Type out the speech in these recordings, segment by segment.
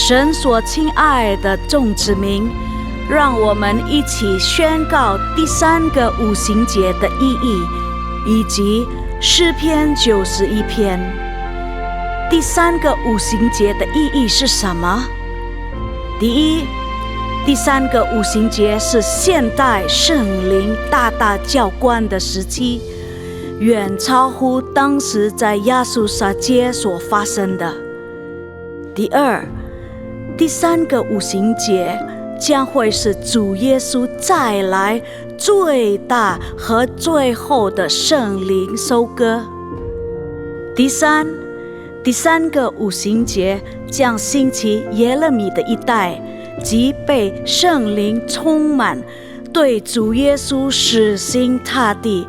神所亲爱的众子民，让我们一起宣告第3个五旬节的意义，以及诗篇91篇。第3个五旬节的意义是什么？第一，第3个五旬节是现代圣灵大大浇灌的时期，远超乎当时在亚述撒街所发生的。第二，第3个五旬节将会是主耶稣再来最大和最后的圣灵收割。第三个五旬节将兴起耶勒米的一代，即被圣灵充满，对主耶稣死心塌地，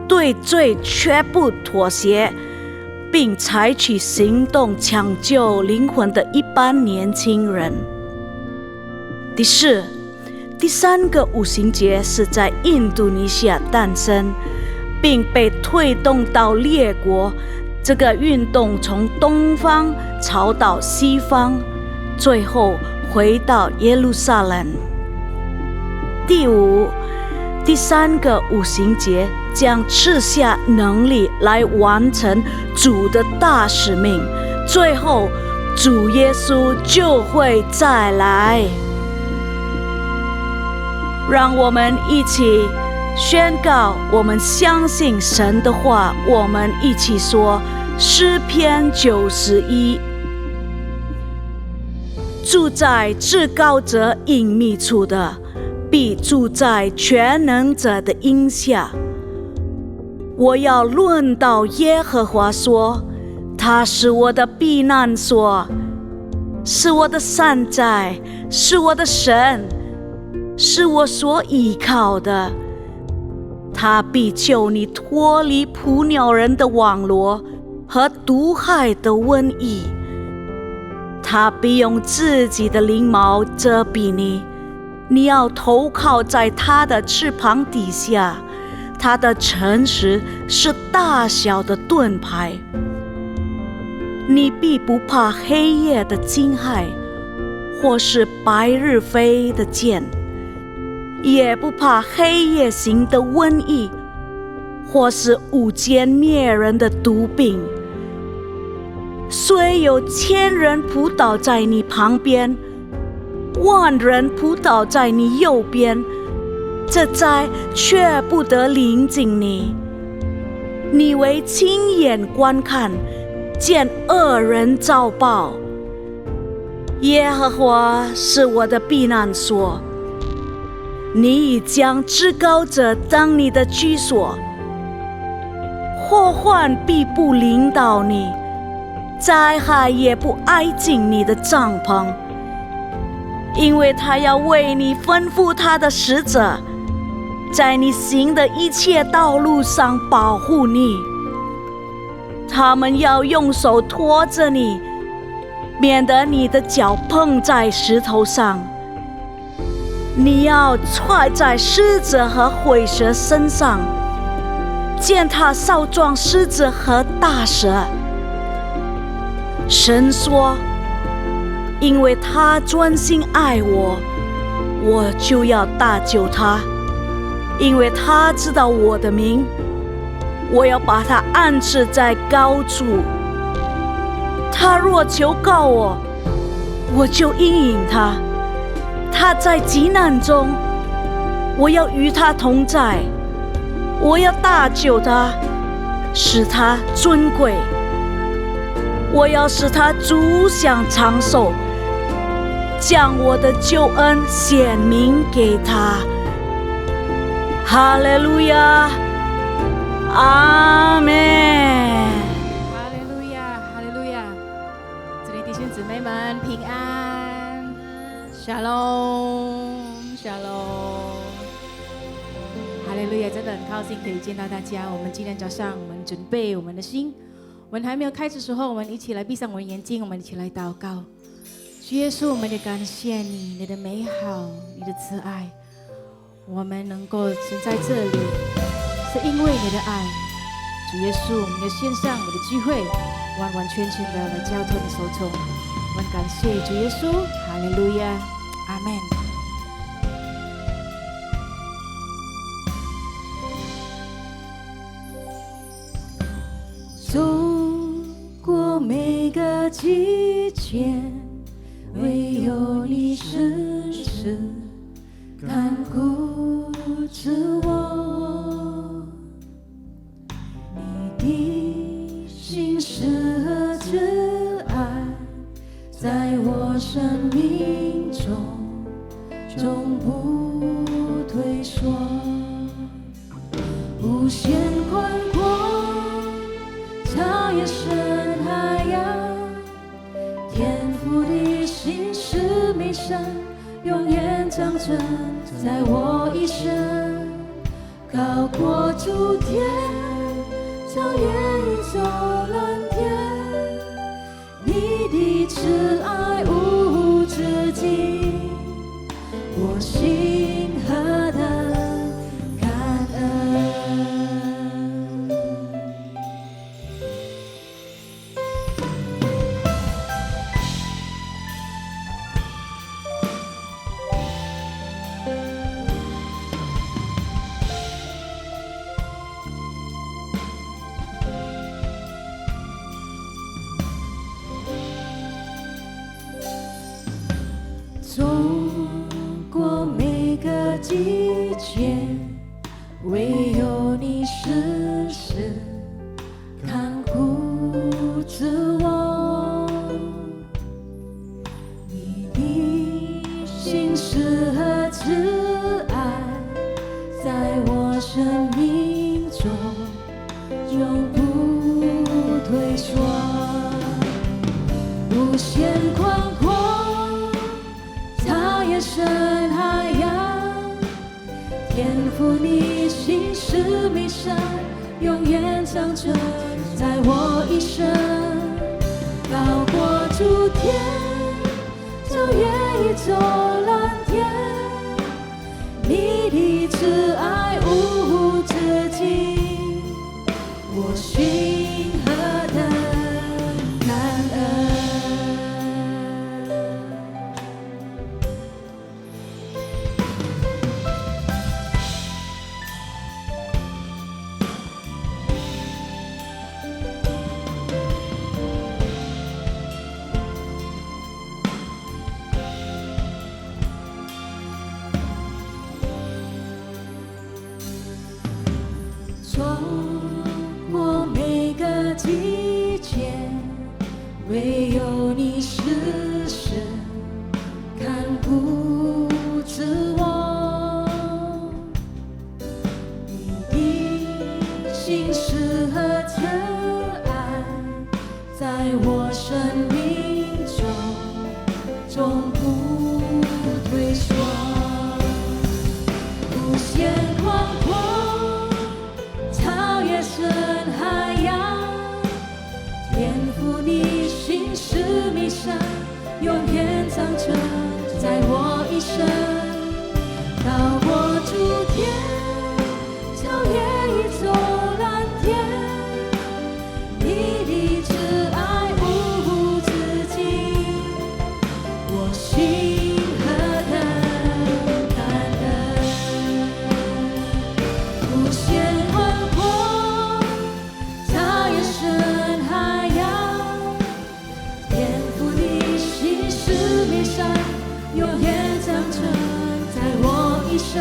对罪绝不妥协，并采取行动抢救灵魂的一般年轻人。第四，第3个五旬节是在印度尼西亚诞生，并被推动到列国。这个运动从东方朝到西方，最后回到耶路撒冷。第五，第3个五旬节将赐下能力来完成主的大使命，最后主耶稣就会再来。让我们一起宣告，我们相信神的话。我们一起说诗篇91：住在至高者隐秘处的，必住在全能者的荫下。我要论到耶和华说，他是我的避难所，是我的山寨，是我的神，是我所依靠的。他必救你脱离捕鸟人的网罗和毒害的瘟疫。他必用自己的翎毛遮蔽你，你要投靠在他的翅膀底下。他的诚实是大小的盾牌。你必不怕黑夜的惊骇，或是白日飞的箭，也不怕黑夜行的瘟疫，或是午间灭人的毒病。虽有1000人扑倒在你旁边，10000人扑倒在你右边，这灾却不得临近你。你为亲眼观看，见恶人遭报。耶和华是我的避难所，你已将至高者当你的居所。祸患必不临到你，灾害也不挨近你的帐篷，因为他要为你吩咐他的使者，在你行的一切道路上保护你。他们要用手托着你，免得你的脚碰在石头上。你要踹在狮子和虺蛇身上，践踏少壮狮子和大蛇。神说，因为他专心爱我，我就要搭救他。因为他知道我的名，我要把他安置在高处。他若求告我，我就应允他。他在急难中，我要与他同在。我要搭救他，使他尊贵。我要使他足享长寿，将我的救恩显明给他。哈利路亚，阿们。哈利路亚，哈利路亚！这里弟兄姊妹们平安，Shalom Shalom。哈利路亚！真的很高兴可以见到大家。我们今天早上，我们准备我们的心。我们还没有开始的时候，我们一起来闭上我们眼睛，我们一起来祷告。主耶稣，我们也感谢你，你的美好，你的慈爱。我们能够存在这里，是因为你的爱。主耶稣，我们要献上我们的聚会，完完全全的来交托你手中。我们感谢主耶稣，哈利路亚，阿门。走过每个季节，唯有你深深看顾着我，你的心事和挚爱在我生命中终不退缩，无限宽阔，超越深海洋，天父的心是美善，永远长存在我一生，高过诸天，超越宇宙蓝天，你的慈爱无止境，我心何等感恩。走过每个季节，唯有你时时看顾着我，你的心事和挚爱在我生命中永不退缩，无限宽阔，超越深海洋，天父你心是美善，永远长存在我一生，高过诸天，超越宇宙蓝天，你的慈爱无止境，我心何等感恩。走过每个季节，唯有你时时看顾着我，你的心事和疼爱在我生命中终不退缩，无限宽阔，超越深海洋，天父你心是美善，永远长存在我一生，高过诸天，超越宇宙蓝天，你的慈爱无止境，我心何等感恩，无限宽阔，超越深海洋，天父的心是美善，永远长存在我一生，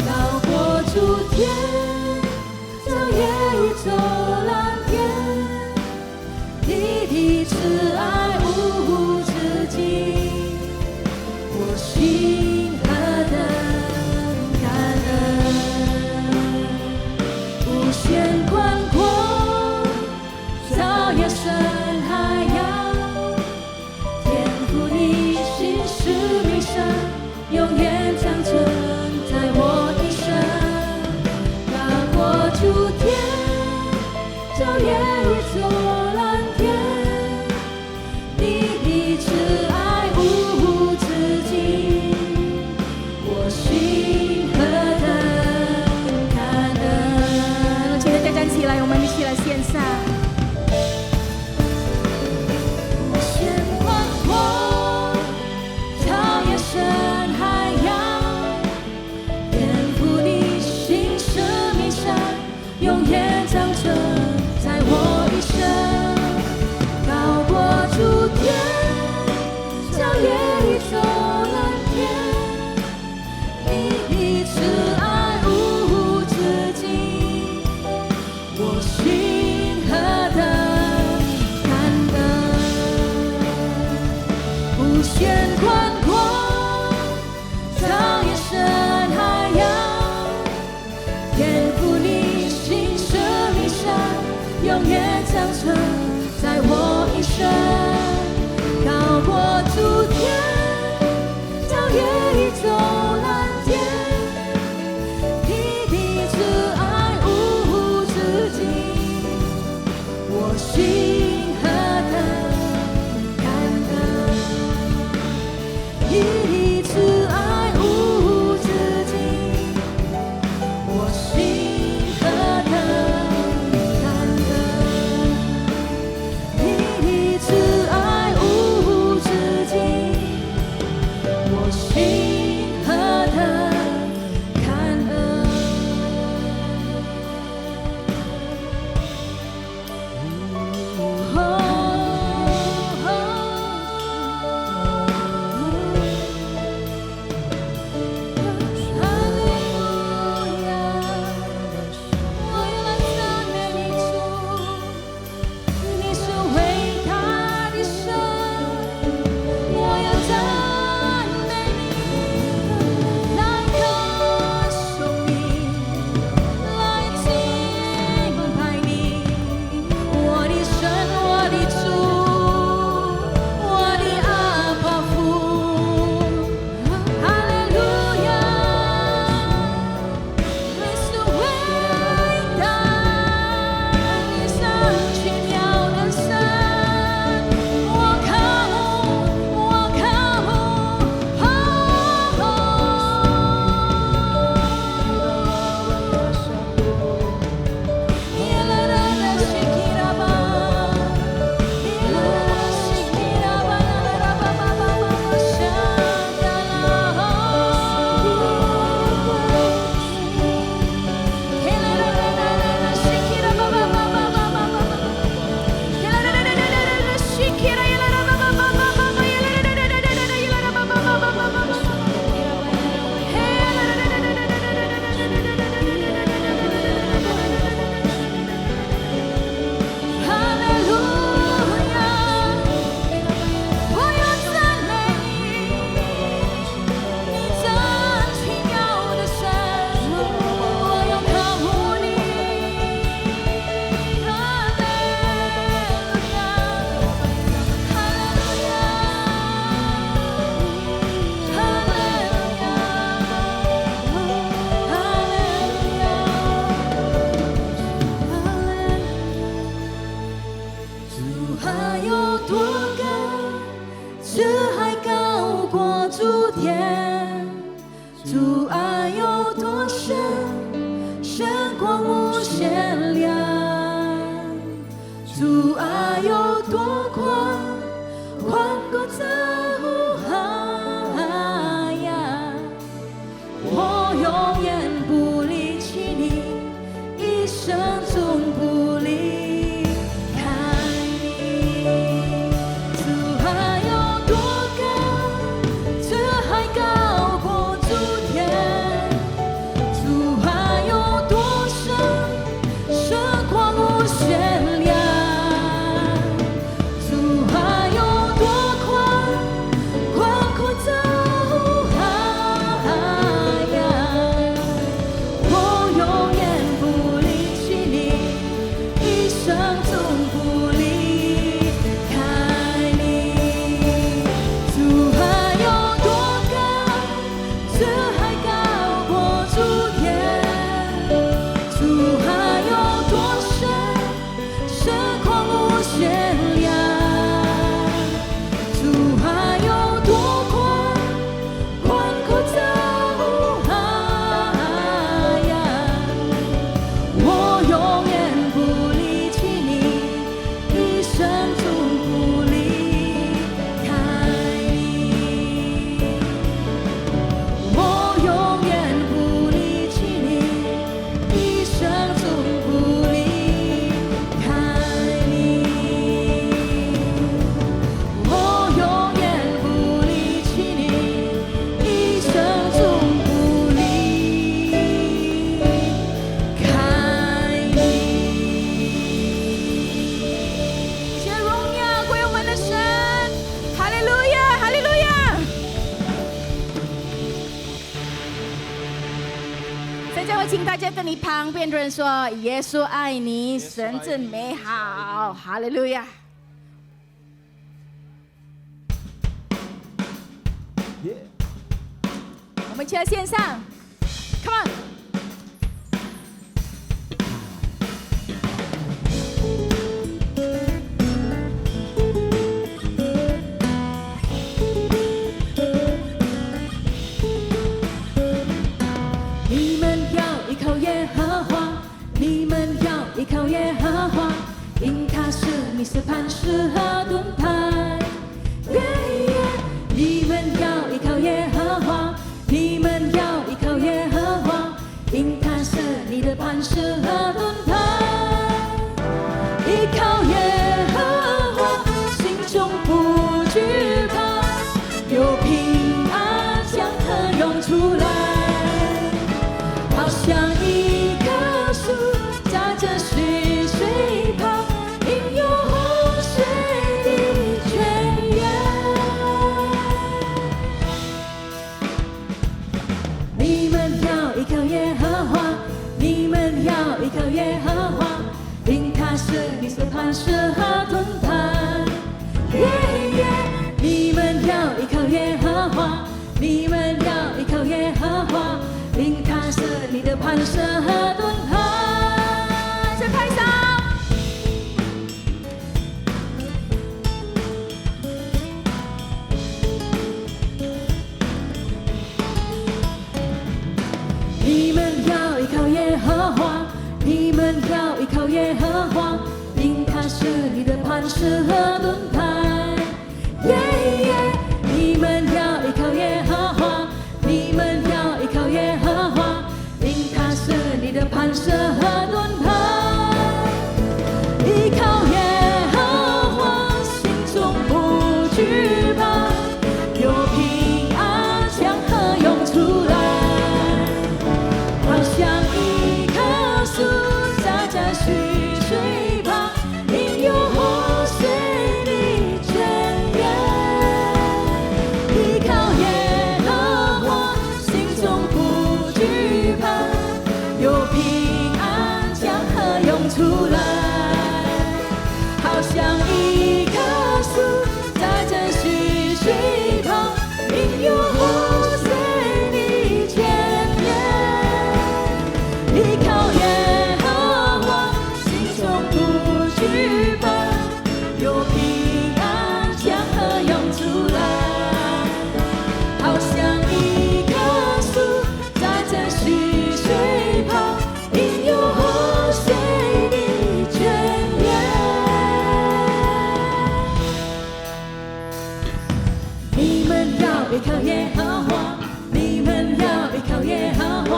高过诸天，超越宇宙蓝天，你的慈爱无止境，我心何等感恩，无限宽阔，超越深海洋，天父你心是美善，永远长存在我一生，高无限宽广，超越深海洋，天赋你心生理想，永远长存在我一生，高过诸天，超越宇宙蓝天，你的慈爱无止境，我心何等感恩，你的慈爱无止境，我心何等感恩，你的慈爱无止境，我心何等感恩。哈利路亚，我要来赞美你主，你是伟大的神，我要赞美你，来歌颂你，来敬拜你，我的神，我的主，我的阿爸父，哈利路亚，你是伟大，你是奇妙的神，我靠，主爱有多高，这还高过诸天；主爱有多深，深过无限量；主爱有多宽，宽过这无海洋。我永远不离弃你，一生中不离开你。主爱有多高，这还高过诸天；主爱有多深，深过无限量。请大家跟你旁边的人说：耶稣爱你，神真美好，哈利路亚。我们一起来线上 ，Come on！ 你们要依靠耶和华，你们要依靠耶和华，因他是你是磐石和盾牌。你们要依靠耶和华，你们要依靠耶和华，因他是你的磐石和盾牌。依靠耶和华，心中不惧怕，有平安江河涌出来，好像一棵树扎着溪水旁，应有洪水的泉源。你们要依靠耶和华，你们要依靠耶和华，因他是你所磐石和盾牌。你们要依靠耶和华，你们要依靠耶和华，因他是你的磐石和盾牌。再拍手。你们要依靠耶和华，你们要依靠耶和华，因他是你的磐石和盾牌。你们要依靠耶和华，你们要依靠耶和华，因他是你的磐石和盾牌。依靠耶和华，心中不惧怕，有平安江河涌出来，好像一棵树扎在溪水旁，应有洪水的泉源。依靠耶和华，心中不惧怕，有平安江河涌出来，好像一棵树扎在溪水旁，应有洪水的泉源。依靠耶和华，心中不惧怕，有平安江河涌出来，好像一棵树扎在溪水旁，应有洪水的泉源。你们要依靠耶和华，你们要依靠耶和华，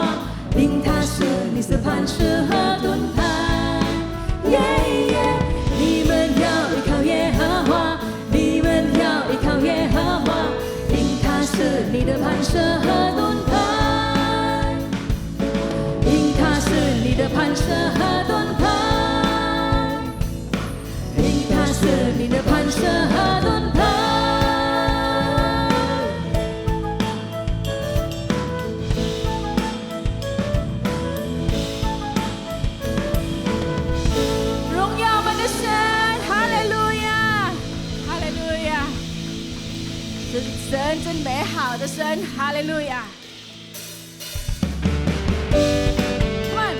因他是你是磐石和盾牌。你们要依靠耶和华，你们要依靠耶和华，因他是你的磐石和盾牌，因他是你的磐石和盾牌，因他是你的磐石和盾牌。荣耀我们的神，哈利路亚，哈利路亚，是神真美好的神，哈利路亚。Come on。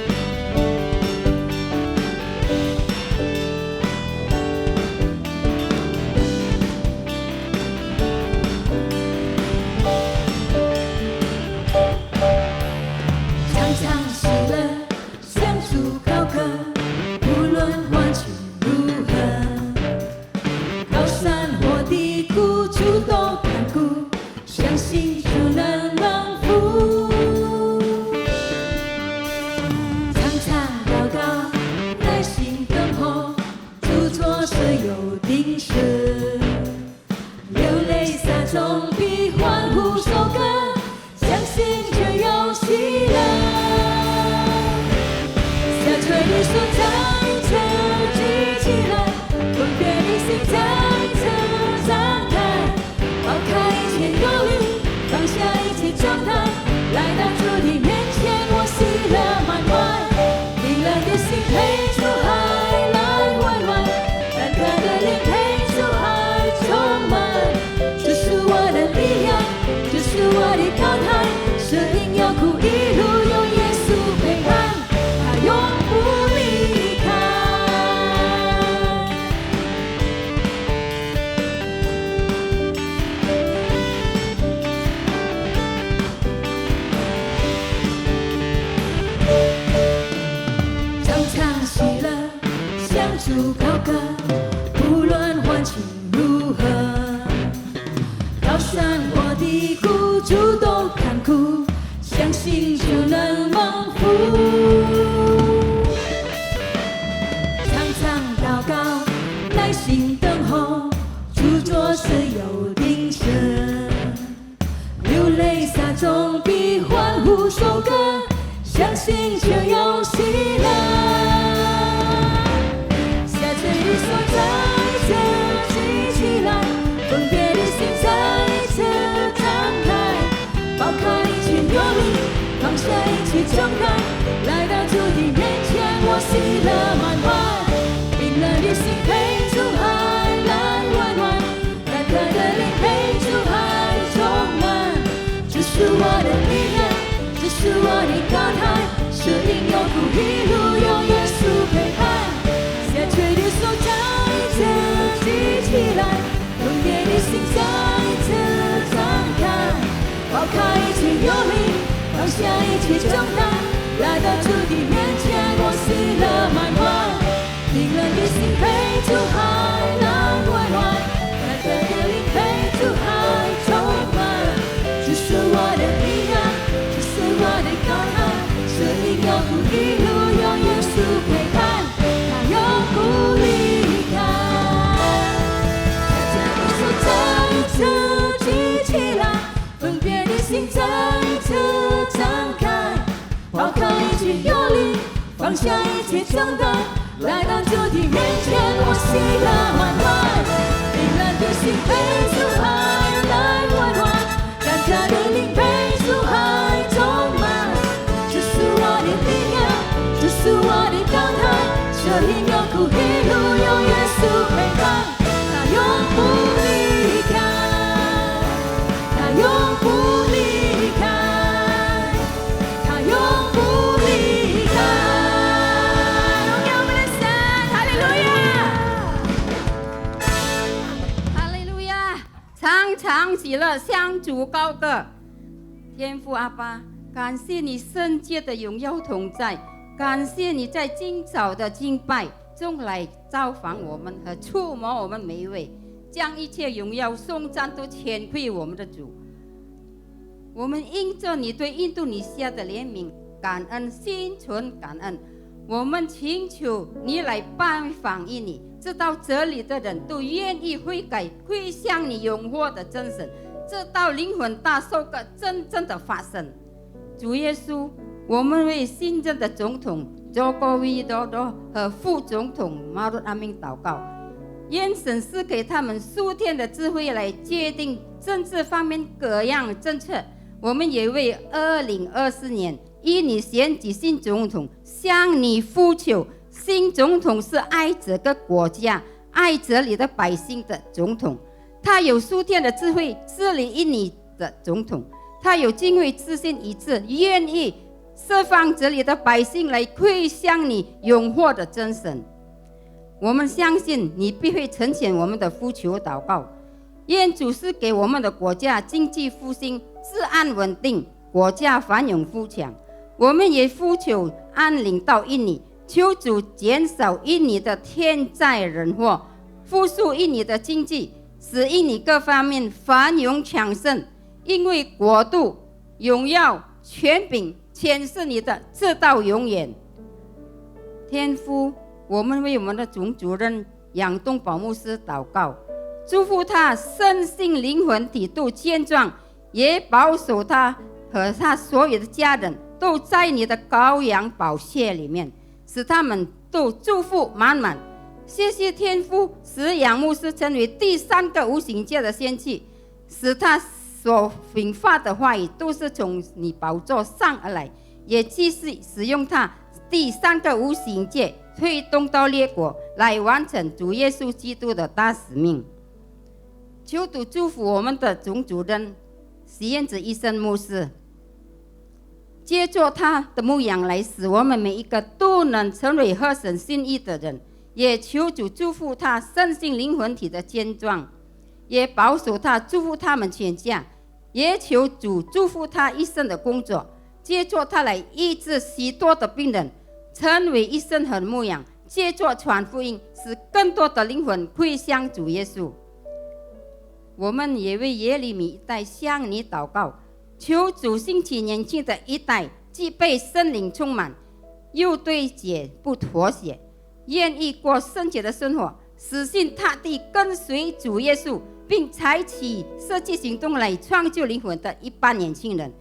常常喜乐，相处高歌，无论环境如何，高山或低谷，主都看顾，相信就能蒙福。常常祷告，耐心等候，主做事有定时，流泪洒种比欢呼收割，相信就有喜乐。下垂的树再次举起来，分别的心再次张开，抛开一切忧虑，放下一切状态，来到主的面前，我喜乐满山或低谷，主动看顾，相信就能蒙福。常常祷告，耐心等候，主做事有定神。流泪撒种比欢呼收割，相信就有喜乐。下垂的手在这举起来，分别的心在这张开，抛开一切忧虑，放下一切重担，来到主的面前，我喜乐满怀。冰冷的心陪主海来温暖，感慨的灵陪主海充满。这是我的力量，这是我的高台，生命有苦一路有耶稣陪伴。下垂的手在这举起来，分别的心在这张开，抛开一切忧虑，放下一切重担，来到主的面前，我喜乐满怀。冰冷的心陪主海来温暖，感慨的灵陪主海充满。这是我的力量，这是我的高台，生命有苦一路有耶稣陪伴，他永不离开。大家的手在这举起来，分别的心在这张开，抛开一切忧虑，放下一切重担，来到主的面前，我喜乐满怀。冰冷的心陪主海来温暖，感慨的灵陪主海充满。这是我的力量，这是我的高台，生命有苦一路有耶稣陪伴，他永不离开，他永不离开，他永不离开。荣耀我们的神，哈利路亚，哈利路亚！常常喜乐，向主高歌。天父阿爸，感谢你圣洁的荣耀同在，感谢你在今早的敬拜中来造访我们和触摸我们每一位，将一切荣耀颂赞都谦归我们的主。我们因着你对印度尼西亚的怜悯感恩，心存感恩。我们请求你来拜访印尼，直到这里的人都愿意悔改，归向你永活的真神，直到灵魂大收割真正的发生。主耶稣，我们为新任的总统Joko Widodo和副总统Maruf Amin祷告，愿神赐给他们数天的智慧来决定政治方面各样政策。我们也为2024年印尼选举新总统向你呼求。新总统是爱这个国家、爱这里的百姓的总统，他有数天的智慧治理印尼的总统，他有敬畏之心一致，愿意释放这里的百姓来归向你永活的真神。我们相信你必会成全我们的呼求祷告，愿主赐给我们的国家经济复兴、治安稳定、国家繁荣富强。我们也呼求安宁到印尼，求主减少印尼的天灾人祸，复苏印尼的经济，使印尼各方面繁荣强盛，因为国度、荣耀、权柄全是你的，直到永远。天父，我们为我们的总主任杨东宝牧师祷告，祝福他身心灵魂体都健壮，也保守他和他所有的家人都在你的羔羊宝血里面，使他们都祝福满满。谢谢天父，使杨牧师成为第3个无形界的先知，使他所禀发的话语都是从你宝座上而来，也继续使用他第3个无形界推动到列国，来完成主耶稣基督的大使命。求主祝福我们的总主任实验者医生牧师，借助他的牧养来使我们每一个都能成为合神心意的人，也求主祝福他身心灵魂体的健壮，也保守他，祝福他们全家，也求主祝福他一生的工作，借助他来医治许多的病人，成为一生和牧养，借助传福音，使更多的灵魂归向主耶稣。我们也为耶利米一代向你祷告，求主兴起年轻的一代，既被圣灵充满，又对解不妥协，愿意过圣洁的生活，死心塌地跟随主耶稣，并采取实际行动来创救灵魂的一般年轻人。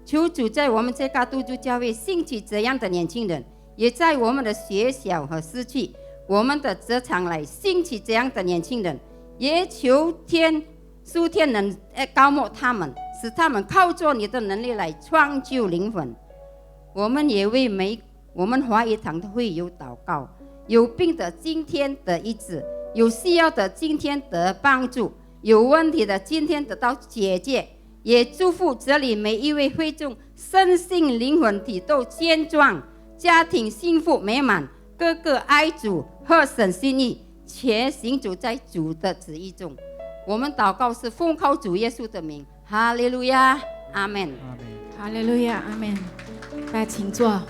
求主在我们这个督主教会兴起这样的年轻人，也在我们的学校和市区、我们的职场来兴起这样的年轻人，也求属天能高牧他们，使他们靠着你的能力来创救灵魂。我们也为我们华语堂的会友祷告，有病的今天得医治，有需要的今天得帮助，有问题的今天得到解决。也祝福这里每一位会众身心灵魂体都健壮，家庭幸福美满，个个爱主，合神心意，且行主在主的旨意中。我们祷告是奉靠主耶稣的名，哈利路亚，阿门。哈利路亚，阿门。大家请坐。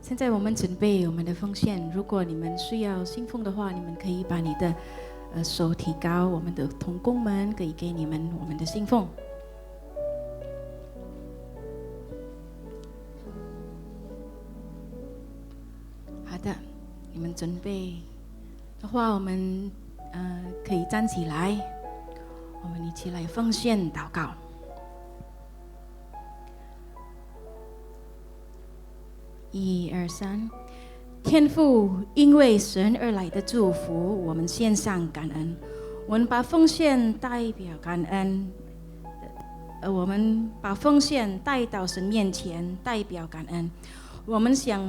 现在我们准备我们的奉献，如果你们需要信奉的话，你们可以把你的手提高，我们的同工们可以给你们我们的信奉。好的，你们准备的话，我们可以站起来，我们一起来奉献祷告。1、2、3，天父，因为神而来的祝福，我们献上感恩。我们把奉献代表感恩，我们把奉献带到神面前，代表感恩。我们想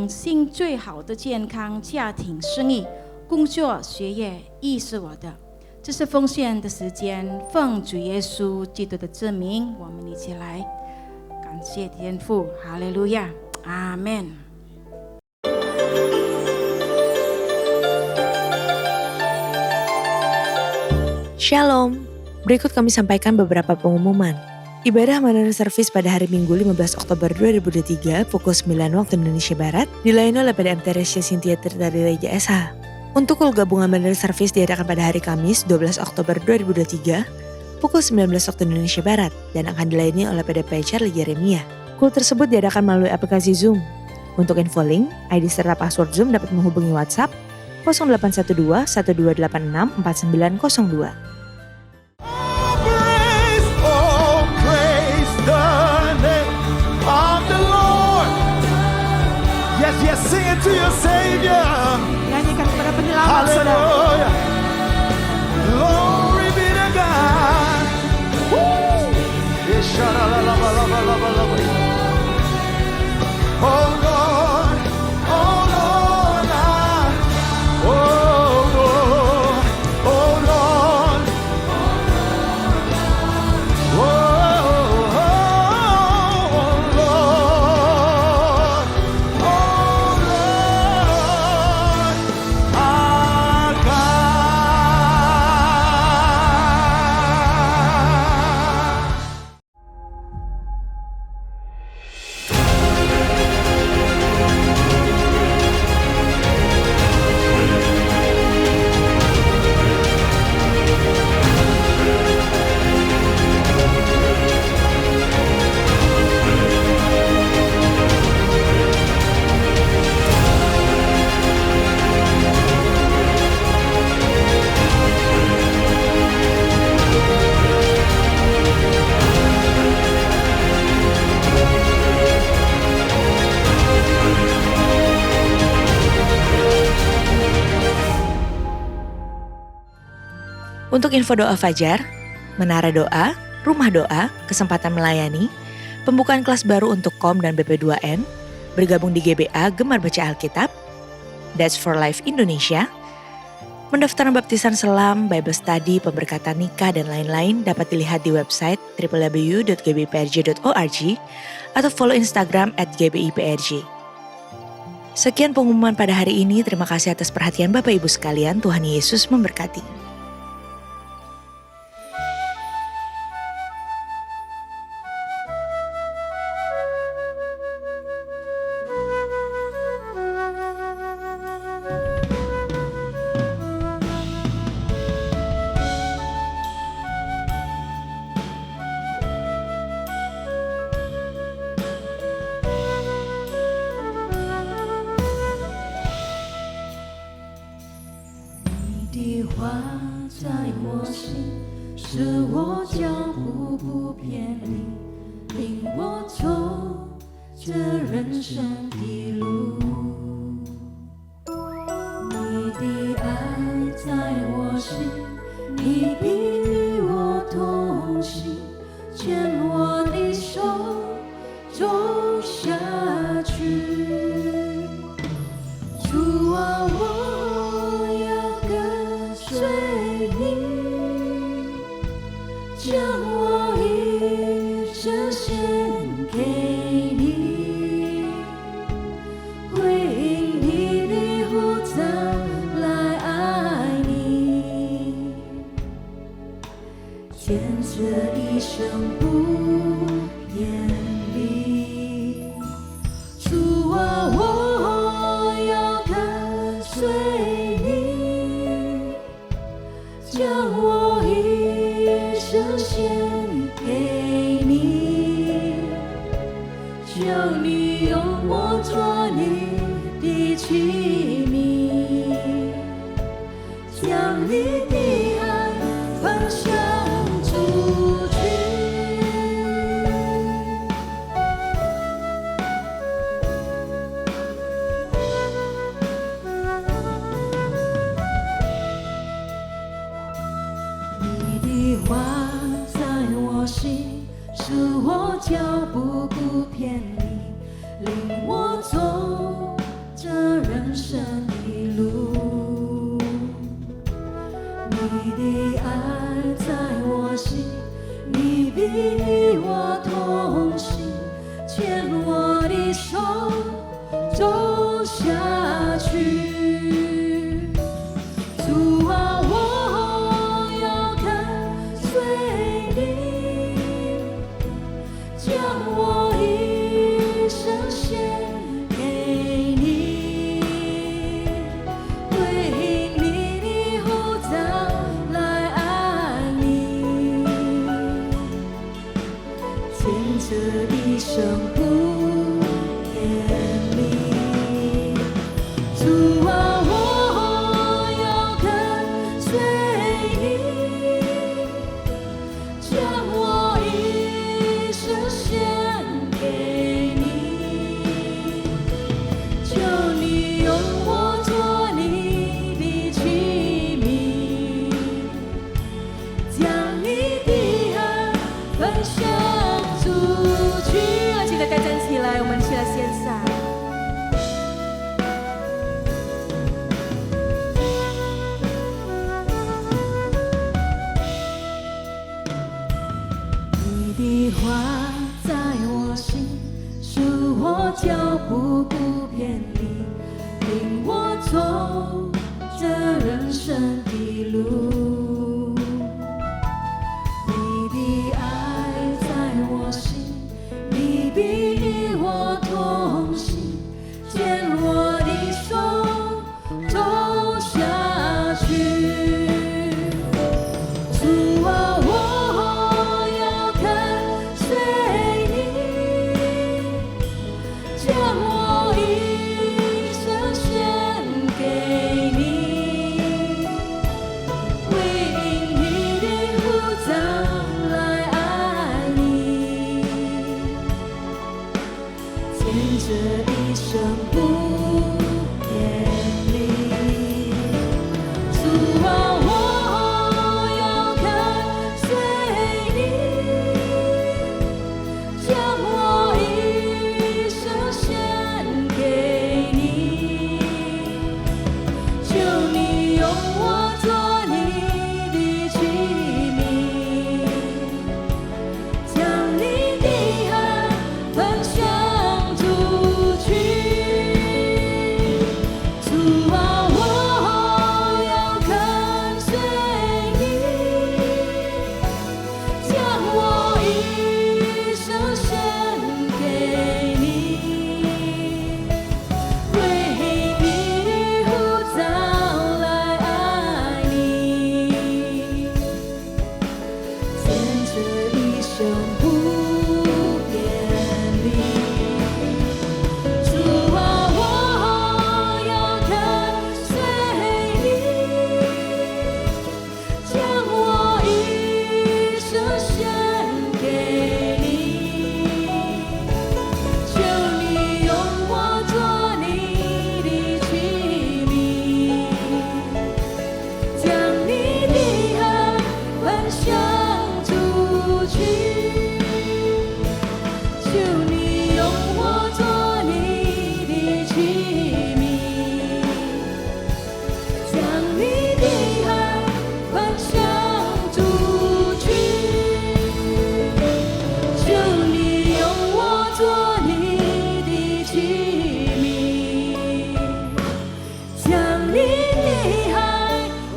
信最好的健康、家庭、生意、工作、学业，亦是我的。这是奉献的时间，奉主耶稣基督的之名，我们一起来感谢天父，哈利路亚，阿门。Shalom, berikut kami sampaikan beberapa pengumuman. Ibadah Manana Service pada hari Minggu 15 Oktober 2023 pukul 9 waktu Indonesia Barat dilayani oleh PDM Teresia Cynthia Tirtari Reja SH. Untuk kul gabungan Manana Service diadakan pada hari Kamis 12 Oktober 2023 pukul 19 waktu Indonesia Barat dan akan dilayani oleh PDP Charlie Jeremia. Kul tersebut diadakan melalui aplikasi Zoom. Untuk info link, ID serta password Zoom dapat menghubungi WhatsApp 0812 1286 4902. Yes, sing it to your Savior. Nyanyikan kepada penyelamat saudara. Hallelujah. Glory be to God. Woo. Oh Lord, oh Lord, oh Lord, oh Lord, oh Lord, oh Lord, our God. Untuk info doa Fajar, Menara Doa, Rumah Doa, Kesempatan Melayani, pembukaan kelas baru untuk KOM dan BP2N, bergabung di GBA Gemar Baca Alkitab, That's for Life Indonesia, pendaftaran baptisan selam, Bible Study, pemberkatan nikah, dan lain-lain dapat dilihat di website www.gbprj.org atau follow Instagram @gbiprj. Sekian pengumuman pada hari ini, terima kasih atas perhatian Bapak Ibu sekalian, Tuhan Yesus memberkati. 行，使我脚步不偏离，领我走这人生的路。你的爱在我心，你必与我同行，牵我的手走下去。主啊，我要跟随你，将我一生献给你，回应你的呼召来爱你，坚持一生不偏离。主啊，我要跟随你，将我一生献给你，求你用我做你的器皿，将你的爱分享出去。你的话在我心，使我脚步不偏离，领我走这人生的路。你的爱在我心，你必与我同行，牵我的手走下去。主啊，我要跟随你，将我一生献给你，回应你的呼召来爱你，坚持一生不偏离。主啊，我要跟随你，将我一生献给你，求你用我做你的器皿，将你的爱分享出去。记得大家站起来，我们一起来献上。你的话在我心，使我脚步不偏离，领我走这人生的路。你的爱在我心，你必与我同行，牵我的手走下去。主啊，我要跟随你，将我一生献给你，回应你的呼召来爱你，坚持一生不偏离。主啊，我要跟随你，将我一生献给你，求你用我做你的器皿，将你的爱分享出去。主啊，我要跟随你，将我一生献给你，回应你的呼召来爱你，坚持一生不偏离。主啊，我要跟随你，将我去。求你用我做你的器皿，将你的爱分享出去。求你用我做你的器皿，将你的爱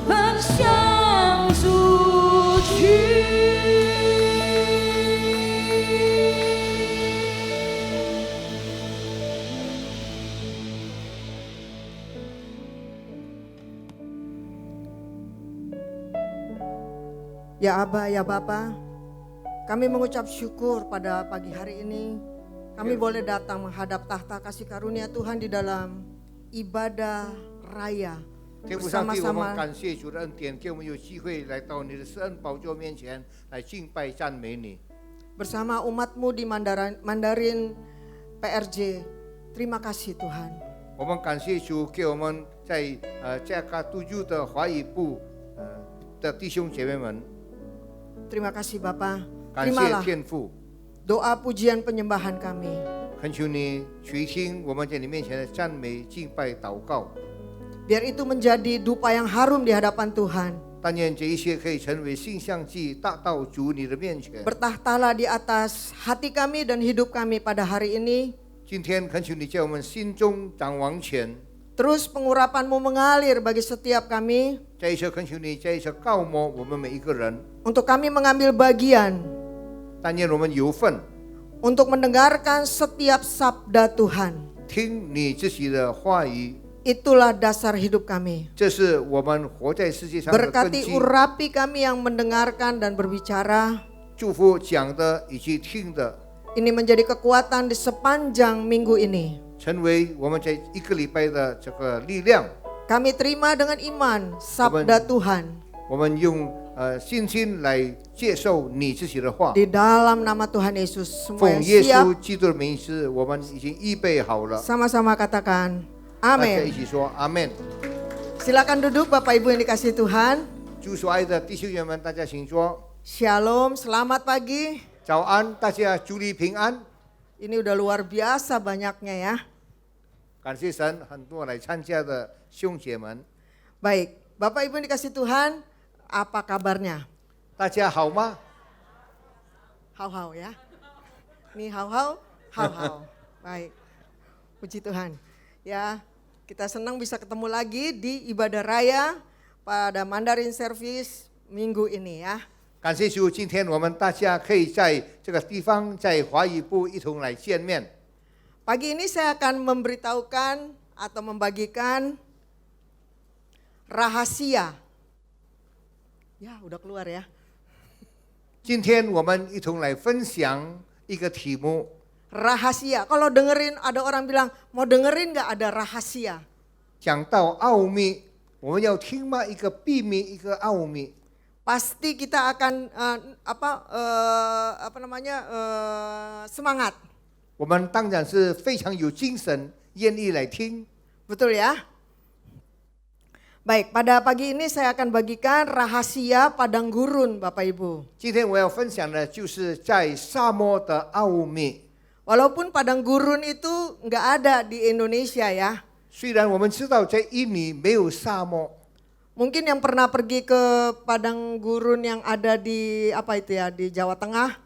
分享出去。Ya Aba, ya Bapa, kami mengucap syukur pada pagi hari ini. Kami boleh datang menghadap tahta kasih karunia Tuhan di dalam ibadah raya 天父上帝，我们 bersama-sama 感谢主的恩典，给我们有机会来到你的施恩宝座面前来敬拜赞美你。 bersama umatmu di Mandarin PRJ. Terima kasih Tuhan. 我们感谢主，给我们在加卡杜州的华语部的弟兄姐妹们， Terima kasih Bapa. 感谢 Terimalah 天父， doa pujian penyembahan kami. 恳求你垂听我们在你面前的赞美、敬拜、祷告。 Biar itu menjadi dupa yang harum di hadapan Tuhan. 但愿这一切可以成为馨香祭，达到主你的面前。 Bertahtalah di atas hati kami dan hidup kami pada hari ini. 今天恳求你在我们心中掌王权， Terus pengurapan-Mu mengalir bagi setiap kami. 再一次恳求你，再一次告摸我们每一个人。 Untuk kami mengambil bagian. 但愿我们有份 Untuk mendengarkan setiap sabda Tuhan. 听你自己的话语， Itulah dasar hidup kami. 这是我们活在世界上的根 Berkati 基。 urapi kami yang mendengarkan dan berbicara. 祝福讲的以及听的， Ini menjadi kekuatan di sepanjang minggu ini. 成为我们在一个礼拜的这个力量。 Kami terima dengan iman sabda Tuhan. 我们用信心来接受你自己的话。 Di dalam nama Tuhan Yesus. Semua 奉 yang 耶 siap 稣基督的名字，我们已经预备好了。 sama-sama katakan 大家一 amin. 起说阿门。 Silakan duduk Bapak Ibu yang dikasihi Tuhan. 主所爱的弟兄姐妹们，大家请说 Shalom, selamat pagi. 早安，大家主你平安。 Ini udah luar biasa banyaknya ya. 感谢神，很多来参加的兄姐们， Baik, Bapak Ibu yang dikasihi Tuhan, apa kabarnya? 大家好吗？ Hau-hau ya. Nih hau-hau, hau-hau. Baik, puji Tuhan. Ya, kita senang bisa ketemu lagi di ibadah raya pada Mandarin Service minggu ini ya. 感谢主，今天我们大家可以在这个地方，在华语部一同来见面。 Pagi ini saya akan memberitahukan atau membagikan rahasia. Ya, udah keluar ya. 今天我们一同来分享一个题目， Rahasia. Kalau dengerin ada orang bilang, mau dengerin nggak ada rahasia? 讲到奥秘，我们要听吗？一个秘密，一个奥秘。 Pasti kita akan semangat. 我们当然是非常有精神，愿意来听。 Betul ya? Baik, pada pagi ini saya akan bagikan rahasia padang gurun Bapak Ibu. 今天我要分享的就是在沙漠的奥秘。 Walaupun padang gurun itu nggak ada di Indonesia ya. 虽然我们知道在印尼没有沙漠， Mungkin yang pernah pergi ke padang gurun yang ada di di Jawa Tengah,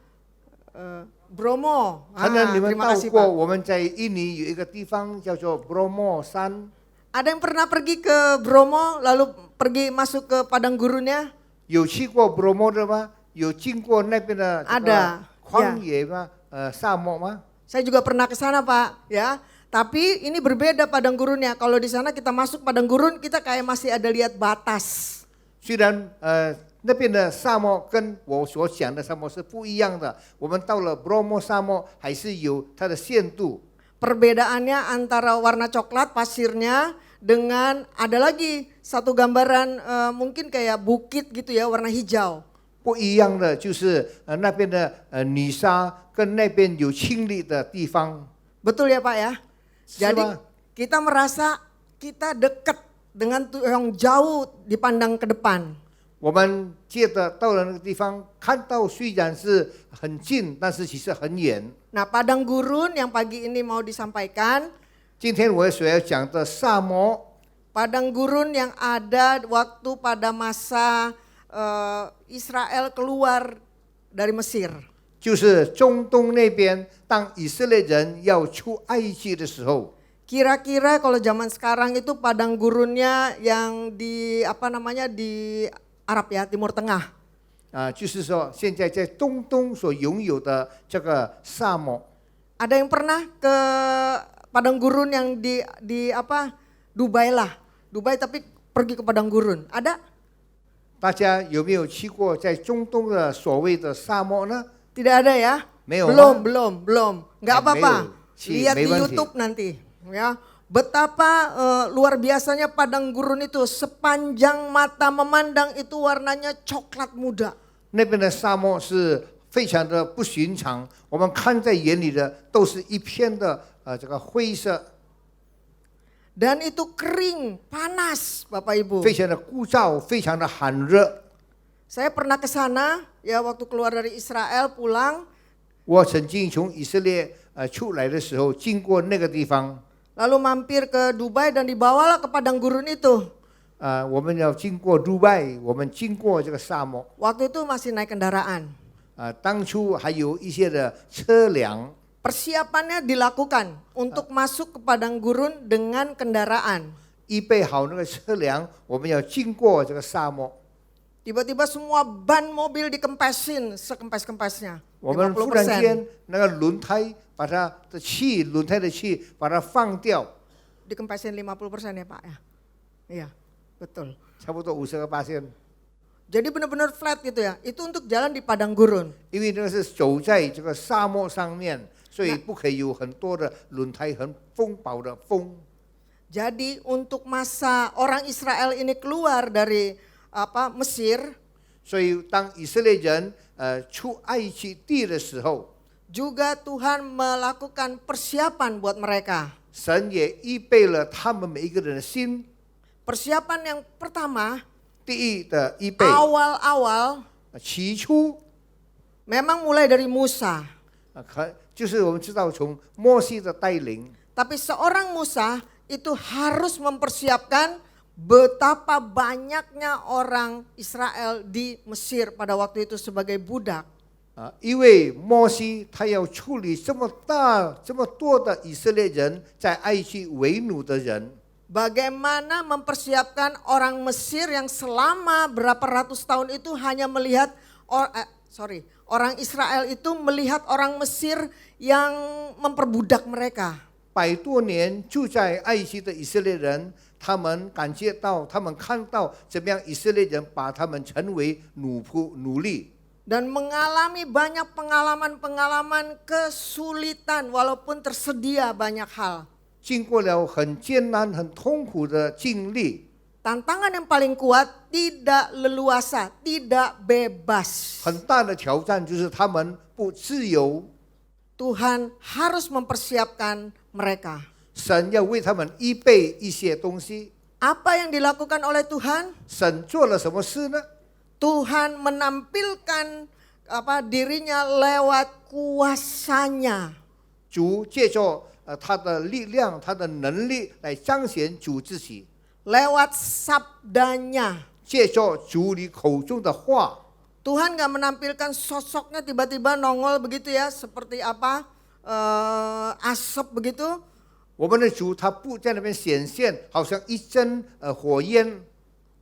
Bromo. 可能你们 Terima 到 kasih 过 Pak. 我们在印尼有一个地方叫做 Bromo 山， Ada yang pernah pergi ke Bromo lalu pergi masuk ke padang gurunnya? 有去过 Bromo 的吗？有经过那边的这个 Ada， 旷野吗？沙漠吗？ Saya juga pernah ke sana Pak, ya. Tapi ini berbeda padang gurunnya. Kalau di sana kita masuk padang gurun, kita kayak masih ada lihat batas. 虽然那边的沙漠跟我所讲的沙漠是不一样的，我们到了 Bromo 沙漠还是有它的限度。 Perbedaannya antara warna coklat pasirnya dengan ada lagi satu gambaran mungkin kayak bukit gitu ya, warna hijau. 不一样的就是那边的泥沙跟那边有青绿的地方。 Betul ya Pak ya? Jadi Sama. kita merasa kita dekat dengan yang jauh dipandang ke depan. 我们借着到了那个地方，看到虽然是很近，但是其实很远。 Nah, padang gurun yang pagi ini mau disampaikan, 今天我所要讲的沙漠， padang gurun yang ada waktu pada masa Israel keluar dari Mesir. 就是中东那边，当以色列人要出埃及的时候， Kira-kira kalau zaman sekarang itu padang gurunnya yang di di Arab ya, Timur Tengah. 就是说现在在中东所拥有的这个沙漠。 Ada yang pernah ke padang gurun yang di Dubai lah. Dubai tapi pergi ke padang gurun. Ada? 大家有没有去过在中东的所谓的沙漠呢？ Tidak ada ya? 没有 Belum. Nggak apa-apa. Lihat di YouTube nanti. Ya, betapa luar biasanya padang gurun itu, sepanjang mata memandang itu warnanya coklat muda. 那边的沙漠是非常的不寻常，我们看在眼里的都是一片的这个灰色， Dan itu kering, panas, Bapak Ibu. 非常的枯燥，非常的寒热。 Saya pernah ke sana ya waktu keluar dari Israel pulang, 我曾经从以色列出来的时候，经过那个地方， lalu mampir ke Dubai dan dibawalah ke padang gurun itu. 我们要经过杜拜，我们经过这个沙漠。 Waktu itu masih naik kendaraan. 当初还有一些的车辆， Persiapannya dilakukan untuk masuk ke padang gurun dengan kendaraan. 预备好那个车辆，我们要经过这个沙漠。 Tiba-tiba semua ban mobil dikempesin sekempes-kempesnya. 我们忽然 50%. 间那个轮胎把它的气，轮胎的气把它放掉， Dikempesin 50% ya Pak ya. Iya, betul. 差不多50%。 Jadi benar-benar flat gitu ya. Itu untuk jalan di padang gurun. 因为那个是走在这个沙漠上面，所以不可以有很多的轮胎，很风暴的风。 Jadi untuk masa orang Israel ini keluar dari Mesir, 所以当以色列人出埃及地的时候， juga Tuhan melakukan persiapan buat mereka. 神也预备了他们每一个人的心。 Persiapan yang pertama, 第一的预备， awal-awal 起初 memang mulai dari Musa. 就是我们知道从摩西的带领， Tapi seorang Musa itu harus mempersiapkan betapa banyaknya orang Israel di Mesir pada waktu itu sebagai budak. 因为摩西他要处理这么多的以色列人在埃及为奴的人， Bagaimana mempersiapkan orang Mesir yang selama berapa ratus tahun itu hanya melihat orang Israel itu melihat orang Mesir yang memperbudak mereka. 100多年住在埃及的以色列人，他们感觉到，他们看到怎么样以色列人把他们成为奴仆奴隶， Dan mengalami banyak pengalaman-pengalaman kesulitan walaupun tersedia banyak hal. 经过了很艰难、很痛苦的经历。 Tantangan yang paling kuat tidak leluasa, tidak bebas. 很大的挑战就是他们不自由， Tuhan harus mempersiapkan mereka. 神要为他们预备一些东西。 Apa yang dilakukan oleh Tuhan? 神做了什么事呢？ Tuhan menampilkan dirinya lewat kuasanya. 主借着他的力量、他的能力来彰显主自己， Lewat sabdanya. 借着主你口中的话。 Tuhan gak menampilkan sosoknya tiba-tiba nongol begitu ya, seperti asap begitu. 我们的主他不在那边显现，好像一阵火焰，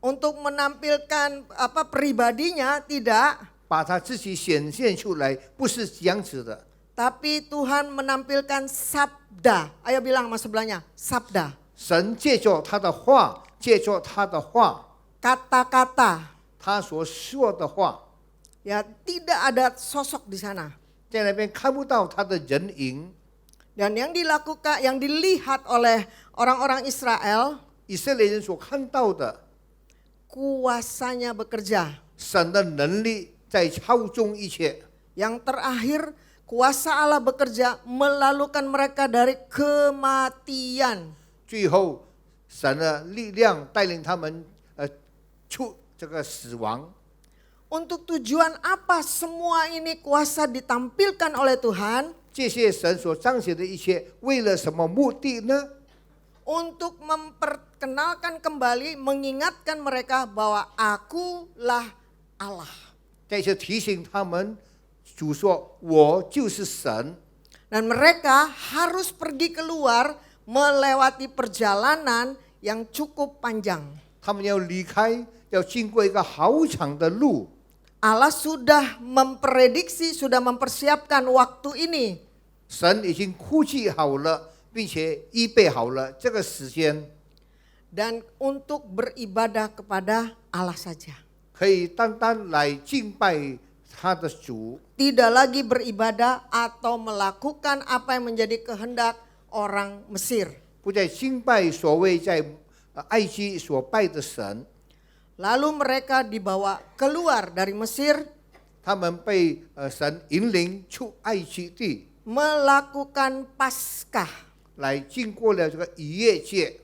Untuk menampilkan pribadinya tidak, 把他自己显现出来，不是这样子的。 tapi Tuhan menampilkan sabda. Ayo bilang sama sebelahnya, sabda. 神借着他的话，借着他的话， Kata-kata. 他所说的话， Ya, tidak ada sosok di sana. 在那边看不到他的人影。 Dan yang dilakukan, yang dilihat oleh orang-orang Israel, 以色列人所看到的， kuasanya bekerja. 神的能力在操纵一切。 Yang terakhir, kuasa Allah bekerja melalukan mereka dari kematian. 最后，神的力量带领他们这个死亡。 Untuk tujuan apa semua ini kuasa ditampilkan oleh Tuhan? 这些神所彰显的一切，为了什么目的呢？ Untuk memperkenalkan kembali, mengingatkan mereka bahwa akulah Allah. 再次提醒他们，主说：“我就是神。” Dan mereka harus pergi keluar melewati perjalanan yang cukup panjang. 他们要离开，要经过一个好长的路。 Allah sudah memprediksi, sudah mempersiapkan waktu ini. 神已经估计好了，并且预备好了这个时间， Dan untuk beribadah kepada Allah saja. 可以单单来敬拜他的主， Tidak lagi beribadah atau melakukan apa yang menjadi kehendak orang Mesir. 不再敬拜所谓在埃及所拜的神。 Lalu mereka dibawa keluar dari Mesir, 他们被神引领出埃及地， melakukan Paskah. 来经过了这个逾越节，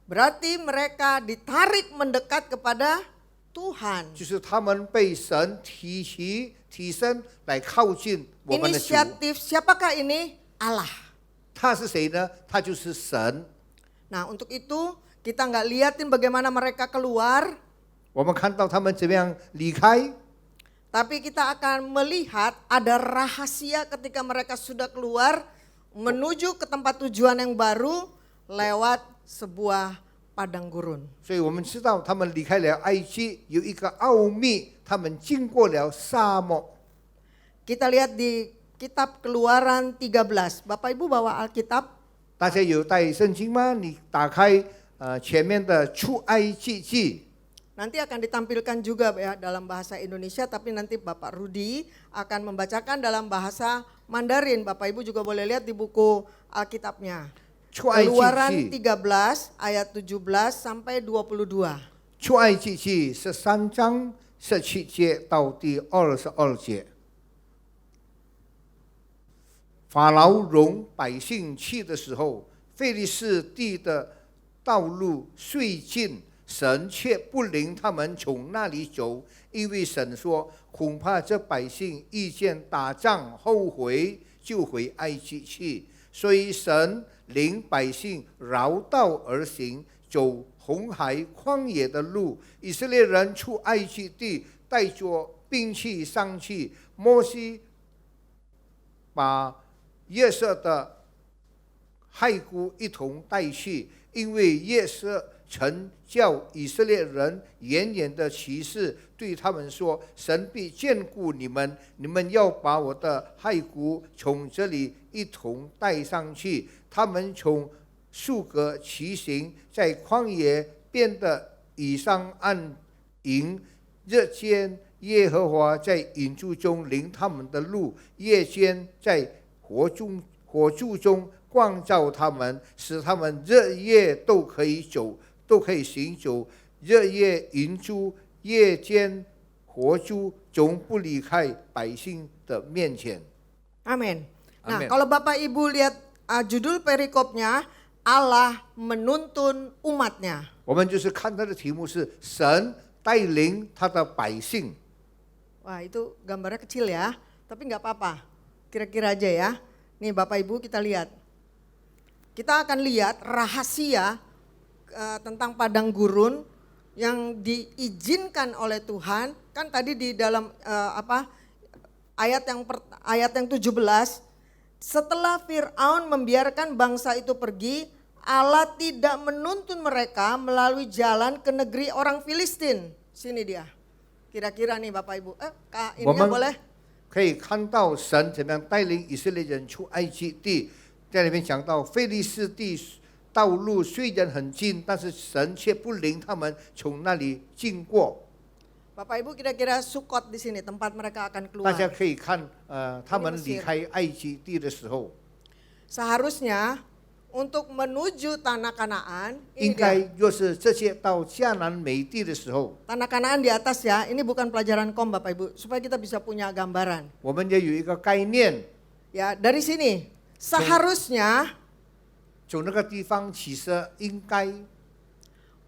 Berarti mereka ditarik mendekat kepada Tuhan. 就是他们被神提升来靠近我们的主。 Inisiatif siapakah ini? Allah. 他是谁呢？他就是神。 Nah, untuk itu kita nggak liatin bagaimana mereka keluar, 我们看到他们怎么样离开， tapi kita akan melihat ada rahasia ketika mereka sudah keluar menuju ke tempat tujuan yang baru lewat sebuah padang gurun. 所以我们知道他们离开了埃及有一个奥秘，他们经过了沙漠。 Kita lihat di kitab Keluaran 13. Bapak Ibu bawa Alkitab. 大家有带圣经吗？你打开前面的出埃及记。 Nanti akan ditampilkan juga ya dalam bahasa Indonesia, tapi nanti Bapak Rudi akan membacakan dalam bahasa Mandarin. Bapak Ibu juga boleh lihat di buku Alkitabnya. 出埃及 Keluaran 记， 13 ayat 17 sampai 22. 出埃及记13章17节到第22节。法老容百姓去的时候，非利士地的道路虽近，神却不领他们从那里走，因为神说，恐怕这百姓遇见打仗，后悔就回埃及去。所以神领百姓绕道而行，走红海旷野的路。以色列人出埃及地，带着兵器上去。摩西把约瑟的骸骨一同带去，因为约瑟曾叫以色列人远远的起誓，对他们说：“神必眷顾你们，你们要把我的骸骨从这里一同带上去。”他们从树格骑行，在旷野边的以上安营。日间耶和华在云柱中领他们的路，夜间在火柱中光照他们，使他们日夜都可以走，都可以行走。日夜云柱，夜间火柱，总不离开百姓的面前。 Amin. Nah, Amin. kalau Bapak Ibu lihat judul perikopnya, Allah menuntun umatnya. 我们就是看他的题目是神带领他的百姓。 Wah, itu gambarnya kecil ya, tapi nggak apa-apa. Kira-kira aja ya. Nih Bapak Ibu kita lihat. Kita akan lihat rahasia tentang padang gurun yang diizinkan oleh Tuhan. Kan tadi di dalam ayat yang 17, setelah Fir'aun membiarkan bangsa itu pergi, Allah tidak menuntun mereka melalui jalan ke negeri orang Filistin. Sini dia. Kira-kira nih Bapak Ibu. Kak, ininya boleh? 可以看到神怎么样带领以色列人出埃及地，在里面讲到非利士地道路虽然很近，但是神却不领他们从那里经过。 Bapak Ibu kira-kira Sukot di sini tempat mereka akan 大 keluar. 家可以看，他们离开埃及地的时候， Seharusnya untuk menuju tanah Kanaan, 应 ini 该 dia, 若是这些到迦南美地的时候， tanah Kanaan di atas ya. Ini bukan pelajaran kom Bapak Ibu, supaya kita bisa punya gambaran. 我们也有一个概念， Ya, dari sini seharusnya 从那个地方起身，应该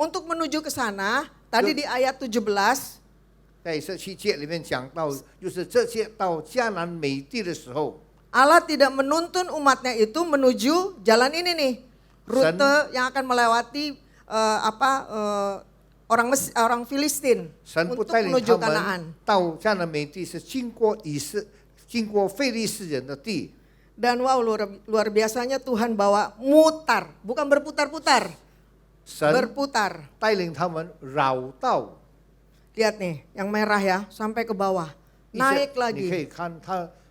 untuk menuju ke sana Tadi di ayat 17, 在这7节里面讲到，就是这些到迦南美地的时候， Allah tidak menuntun umatnya itu menuju jalan ini nih. Rute yang akan melewati orang Filistin 神不 untuk 带领 menuju 他 Kanaan. 们到迦南美地，是经过非利士人的地。 Dan wow, luar biasanya Tuhan bawa mutar, bukan berputar-putar, 神 berputar. 带领他们绕道， Lihat nih, yang merah ya, sampai ke bawah. 你 Naik 可 lagi, 以看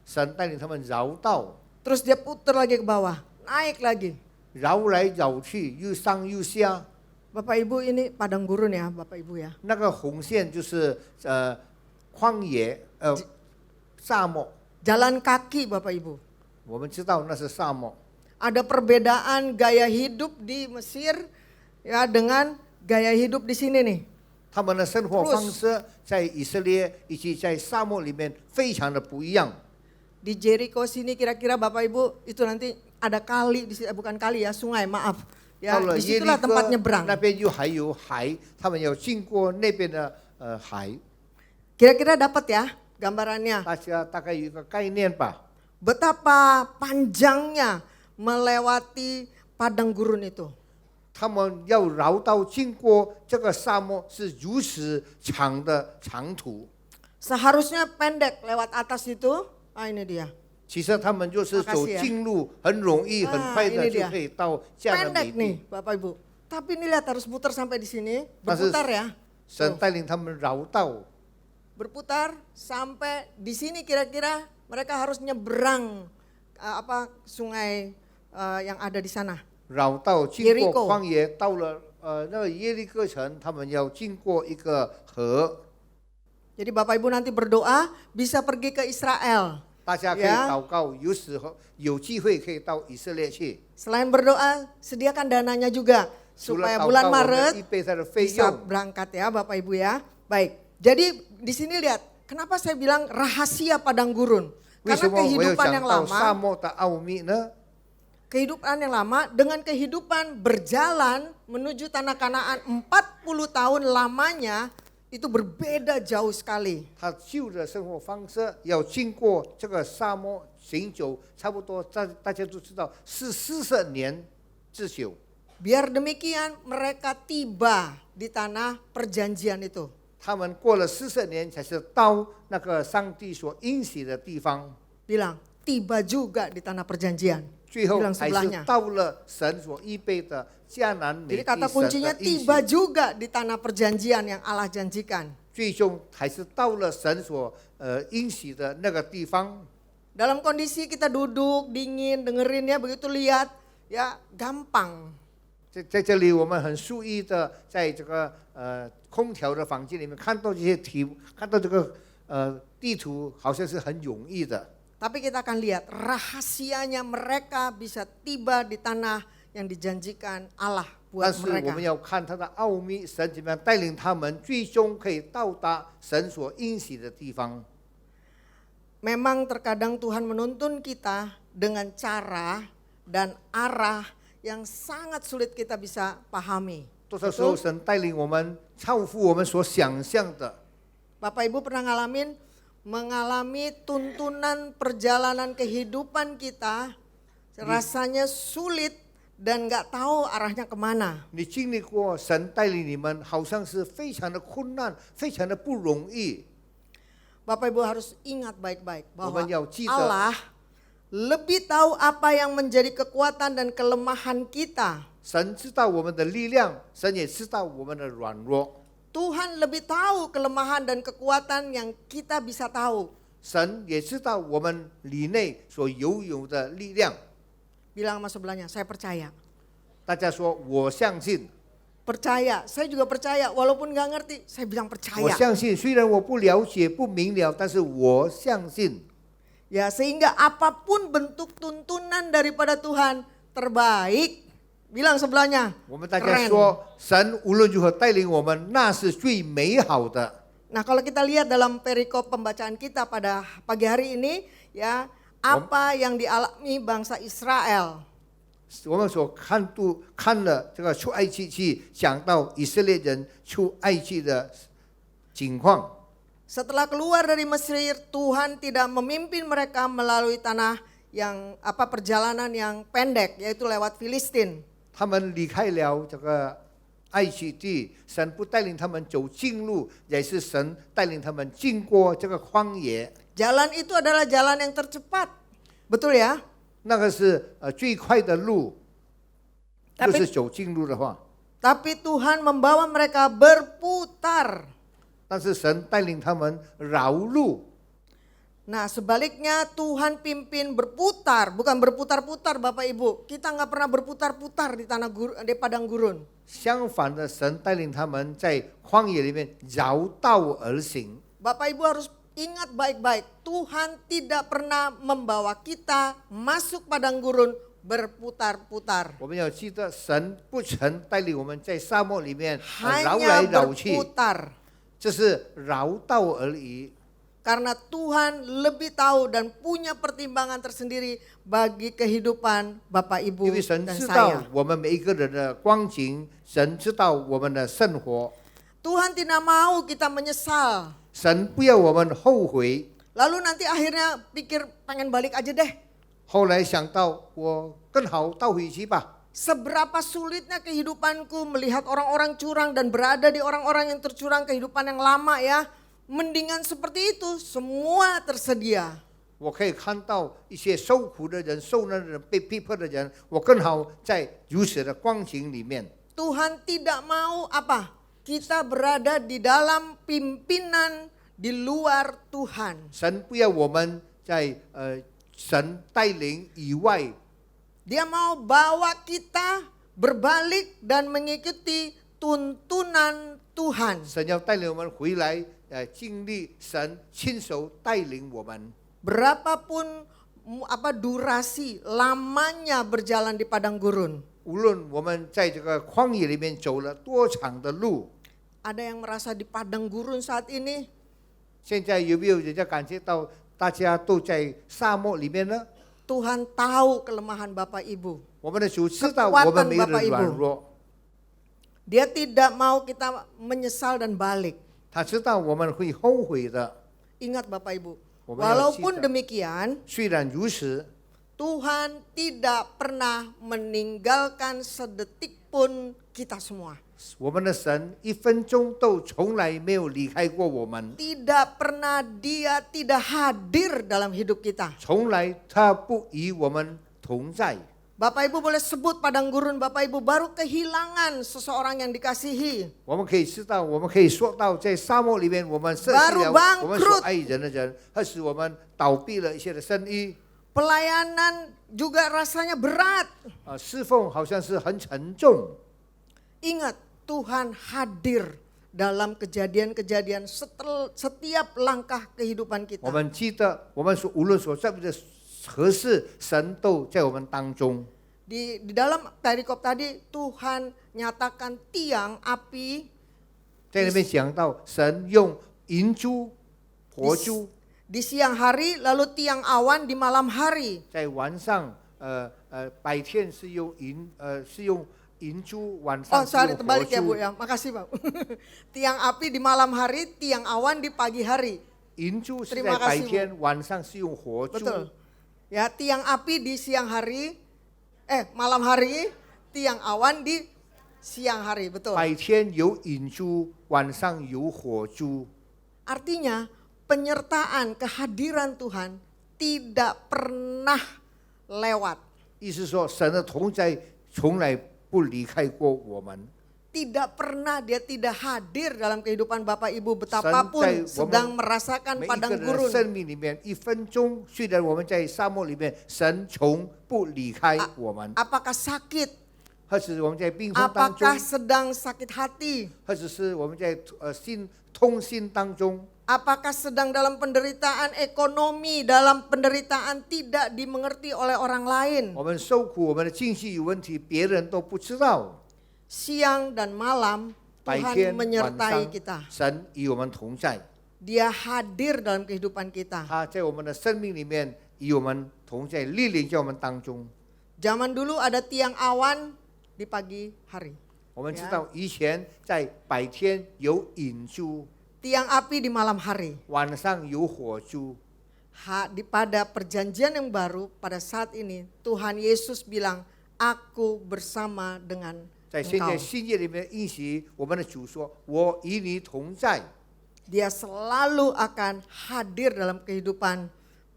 神带领他们绕道， terus dia putar lagi ke bawah, naik lagi. 绕来绕去，又上又下。 Bapak Ibu ini padang gurun ya, Bapak Ibu ya. 那个红线就是旷野沙漠， Jalan kaki Bapak Ibu. 我们知道那是沙漠。 Ada perbedaan gaya hidup di Mesir ya dengan gaya hidup di sini nih. 他们的生活方式在以色列以及在沙漠里面非常的不一样。 Di Jericho sini kira-kira Bapak Ibu itu nanti ada kali, bukan kali ya, sungai maaf. Ya, 到了耶利 disitulah tempat 哥 nyebrang. 那边又还有海，他们要经过那边的海。 Kira-kira dapat ya gambarannya. 大家大概有一个概念吧。 Betapa panjangnya melewati padang gurun itu. 他们要绕道经过这个沙漠是如此长的长途， Seharusnya pendek lewat atas itu. Ini dia. 其实他们就是走 Makasih ya. 近路，很容易、很快 ini 的 dia. 就可以到迦南美 Pendek nih 地。 Bapak Ibu. Tapi ini lihat harus putar sampai di sini. Masih- Berputar ya. 神带领他们绕道， Berputar sampai di sini kira-kira mereka harus nyebrang sungai yang ada di sana. 绕道经 Jericho 过旷野，到了那个耶利哥城，他们要经过一个河。 Jadi Bapak Ibu nanti berdoa bisa pergi ke Israel. 大家可以 Ya. 祷告，有时候有机会可以到以色列去。 Selain berdoa, sediakan dananya juga 除了 supaya 祷 bulan 告，我们 Maret 预备他的费 bisa 用。 berangkat ya Bapak Ibu ya. Baik. Jadi di sini lihat, kenapa saya bilang rahasia padang gurun? 为什 Karena 么我有 kehidupan 讲 yang 到沙 lama, 漠的奥秘呢？ kehidupan yang lama dengan kehidupan berjalan menuju tanah Kanaan 40 tahun lamanya itu berbeda jauh sekali. 他旧的生活方式要经过这个沙漠行走，差不多大家都知道是40年之久。 Biar demikian mereka tiba di tanah perjanjian itu. 他们过了40年才是到那个上帝所应许的地方， Bilang, tiba juga di tanah perjanjian. 最后 Bilang 还是 sebelahnya. 到了神所预备的迦南美 Jadi 地 kata 神 kuncinya 的应 tiba 许， juga di tanah perjanjian yang Allah janjikan. 最终还是到了神所应许的那个地方。 Dalam kondisi kita duduk dingin dengerin ya begitu lihat ya gampang. 在这里，我们很注意的，在这个空调的房间里面看到这些题，看到这个地图，好像是很容易的。 Tapi kita akan lihat rahasianya mereka bisa tiba di tanah yang dijanjikan Allah 但 buat 是我们 mereka. 要看他的奥秘，神怎么样带领他们，最终可以到达神所应许的地方。 Memang terkadang Tuhan menuntun kita dengan cara dan arah yang sangat sulit kita bisa pahami. 多少时候神带领我们，超乎我们所想象的。 Bapak Ibu pernah mengalami tuntunan perjalanan kehidupan kita, rasanya sulit dan nggak tahu arahnya kemana. 你经历过神带领你们，好像是非常的困难，非常的不容易。 Bapak Ibu harus ingat baik-baik bahwa 我们要记得 Allah lebih tahu apa yang menjadi kekuatan dan kelemahan kita. 神知道我们的力量，神也知道我们的软弱。 Tuhan lebih tahu kelemahan dan kekuatan yang kita bisa tahu. 神也知道我们里内所拥有的力量。 Bilang sama sebelahnya, saya percaya. 大家说，我相信， Percaya, saya juga percaya. Walaupun nggak ngerti, saya bilang 我 percaya. 相信。虽然我不了解、不明了，但是我相信。 Ya, sehingga apapun bentuk tuntunan daripada Tuhan terbaik. Bilang sebelahnya, 我们大家 keren. 说，神无论如何带领我们，那是最美好的。 Nah, kalau kita lihat dalam perikop pembacaan kita pada pagi hari ini, ya, apa yang dialami bangsa Israel. 我们所看了这个出埃及记，讲到以色列人出埃及的情况。 Setelah keluar dari Mesir, Tuhan tidak memimpin mereka melalui tanah yang perjalanan yang pendek, yaitu lewat Filistin. 他们离开了这个埃及地，神不带领他们走近路，也是神带领他们经过这个荒野。 Jalan itu adalah jalan yang tercepat, betul ya? 那个是最快的路， Tapi- 就是走近路的话。 Tapi Tuhan membawa mereka berputar. 但是神带领他们绕路。 Nah sebaliknya Tuhan pimpin berputar, bukan berputar-putar Bapak Ibu. Kita nggak pernah berputar-putar di padang gurun. 相反的，神带领他们在荒野里面绕道而行。 Bapak Ibu harus ingat baik-baik, Tuhan tidak pernah membawa kita masuk padang gurun berputar-putar. 我们要记得，神不曾带领我们在沙漠里面绕来 Hanya 绕去， berputar. 这是绕道而已。 Karena Tuhan lebih tahu dan punya pertimbangan tersendiri bagi kehidupan Bapak 因 Ibu 为神 dan 知道 saya. 我们每一个人的光景，神知道我们的生活， Tuhan tidak mau kita menyesal. 神不要我们后悔。 Lalu nanti akhirnya pikir pengen balik aja deh. 后来想到，我更好倒回去吧。 Seberapa sulitnya kehidupanku melihat orang-orang curang dan berada di orang-orang yang tercurang kehidupan yang lama ya. Mendingan seperti itu, semua tersedia. 我可以看到一些受苦的人、受难的人、被逼迫的人，我更好在如此的光景里面。 Tuhan tidak mau kita berada di dalam pimpinan di luar Tuhan. 神不要我们在神带领以外， Dia mau bawa kita berbalik dan mengikuti tuntunan Tuhan. 神要带领我们回来，经历神亲手带领我们。 Berapapun durasi lamanya berjalan di padang gurun. 无论我们在这个荒野里面走了多长的路， Ada yang merasa di padang gurun saat ini? 现在有没有人家感觉到大家都在沙漠里面呢？ Tuhan tahu kelemahan Bapak Ibu. 我们的主知道我们每个人软弱， Dia tidak mau kita menyesal dan balik. 他知道我们会后悔的。 Ingat Bapak Ibu, 我们要记 walaupun 得， demikian, 虽然如此， Tuhan tidak pernah meninggalkan sedetik pun kita semua. 我们的神一分钟都从来没有离开过我们， Tidak pernah Dia tidak hadir dalam hidup kita. 从来他不与我们同在。 Bapak Ibu boleh sebut padang gurun, Bapak Ibu baru kehilangan seseorang yang dikasihi. 我们可以知道，我们可以说到，在沙漠里面，我们失去 Baru 了 bangkrut 我们所爱人的人，或是我们倒闭了一些的生意， Pelayanan juga rasanya berat. 侍奉好像是很沉重。 Ingat, Tuhan hadir dalam kejadian-kejadian setiap langkah kehidupan 我 kita. 们记得，我们所无论所在的何事，神都在我们当中。 Di dalam perikop tadi Tuhan nyatakan tiang api 在那边讲到，神用银珠、火珠， di siang hari, lalu tiang awan di malam hari. 在晚上，白天是用银珠，晚上 Oh 是 sorry 用火 terbalik ya Bu 珠。 ya, makasih Pak. Tiang api di malam hari, tiang awan di pagi hari. 银珠是 Terima 在白 kasih, 天，晚上是用火珠。 Betul. Ya, tiang api di siang hari, malam hari, tiang awan di siang hari, betul. 白天有银珠，晚上有火珠。 Artinya penyertaan kehadiran Tuhan tidak pernah lewat. 意思说，神的同在从来不离开过我们。 Tidak pernah dia tidak hadir dalam kehidupan Bapak Ibu 神 betapapun 在我 sedang 们 merasakan 每一 padang 个人的 gurun. 生命里面，一分钟，虽然我们在沙漠里面，神从不离开我们。 Apakah sakit? 或者我们在病痛当中， Apakah sedang sakit hati? 或者是我们在痛心当中， Apakah sedang dalam penderitaan ekonomi, dalam penderitaan tidak dimengerti oleh orang lain? 我们受苦，我们的经济有问题，别人都不知道。 Siang dan malam 白 Tuhan 天晚 menyertai 上 kita. 神与我们同在， Dia hadir dalam kehidupan kita. 他在我们的生命里面与我们同在，历练在我们当中。Zaman dulu ada tiang awan di pagi hari. 我们知道以前在白天有引珠， Tiang api di malam hari. 晚上有火珠。 Pada perjanjian yang baru pada saat ini Tuhan Yesus bilang, aku bersama dengan 在现在 engkau. 新约里面的应许，我们的主说：“我与你同在。” Dia selalu akan hadir dalam kehidupan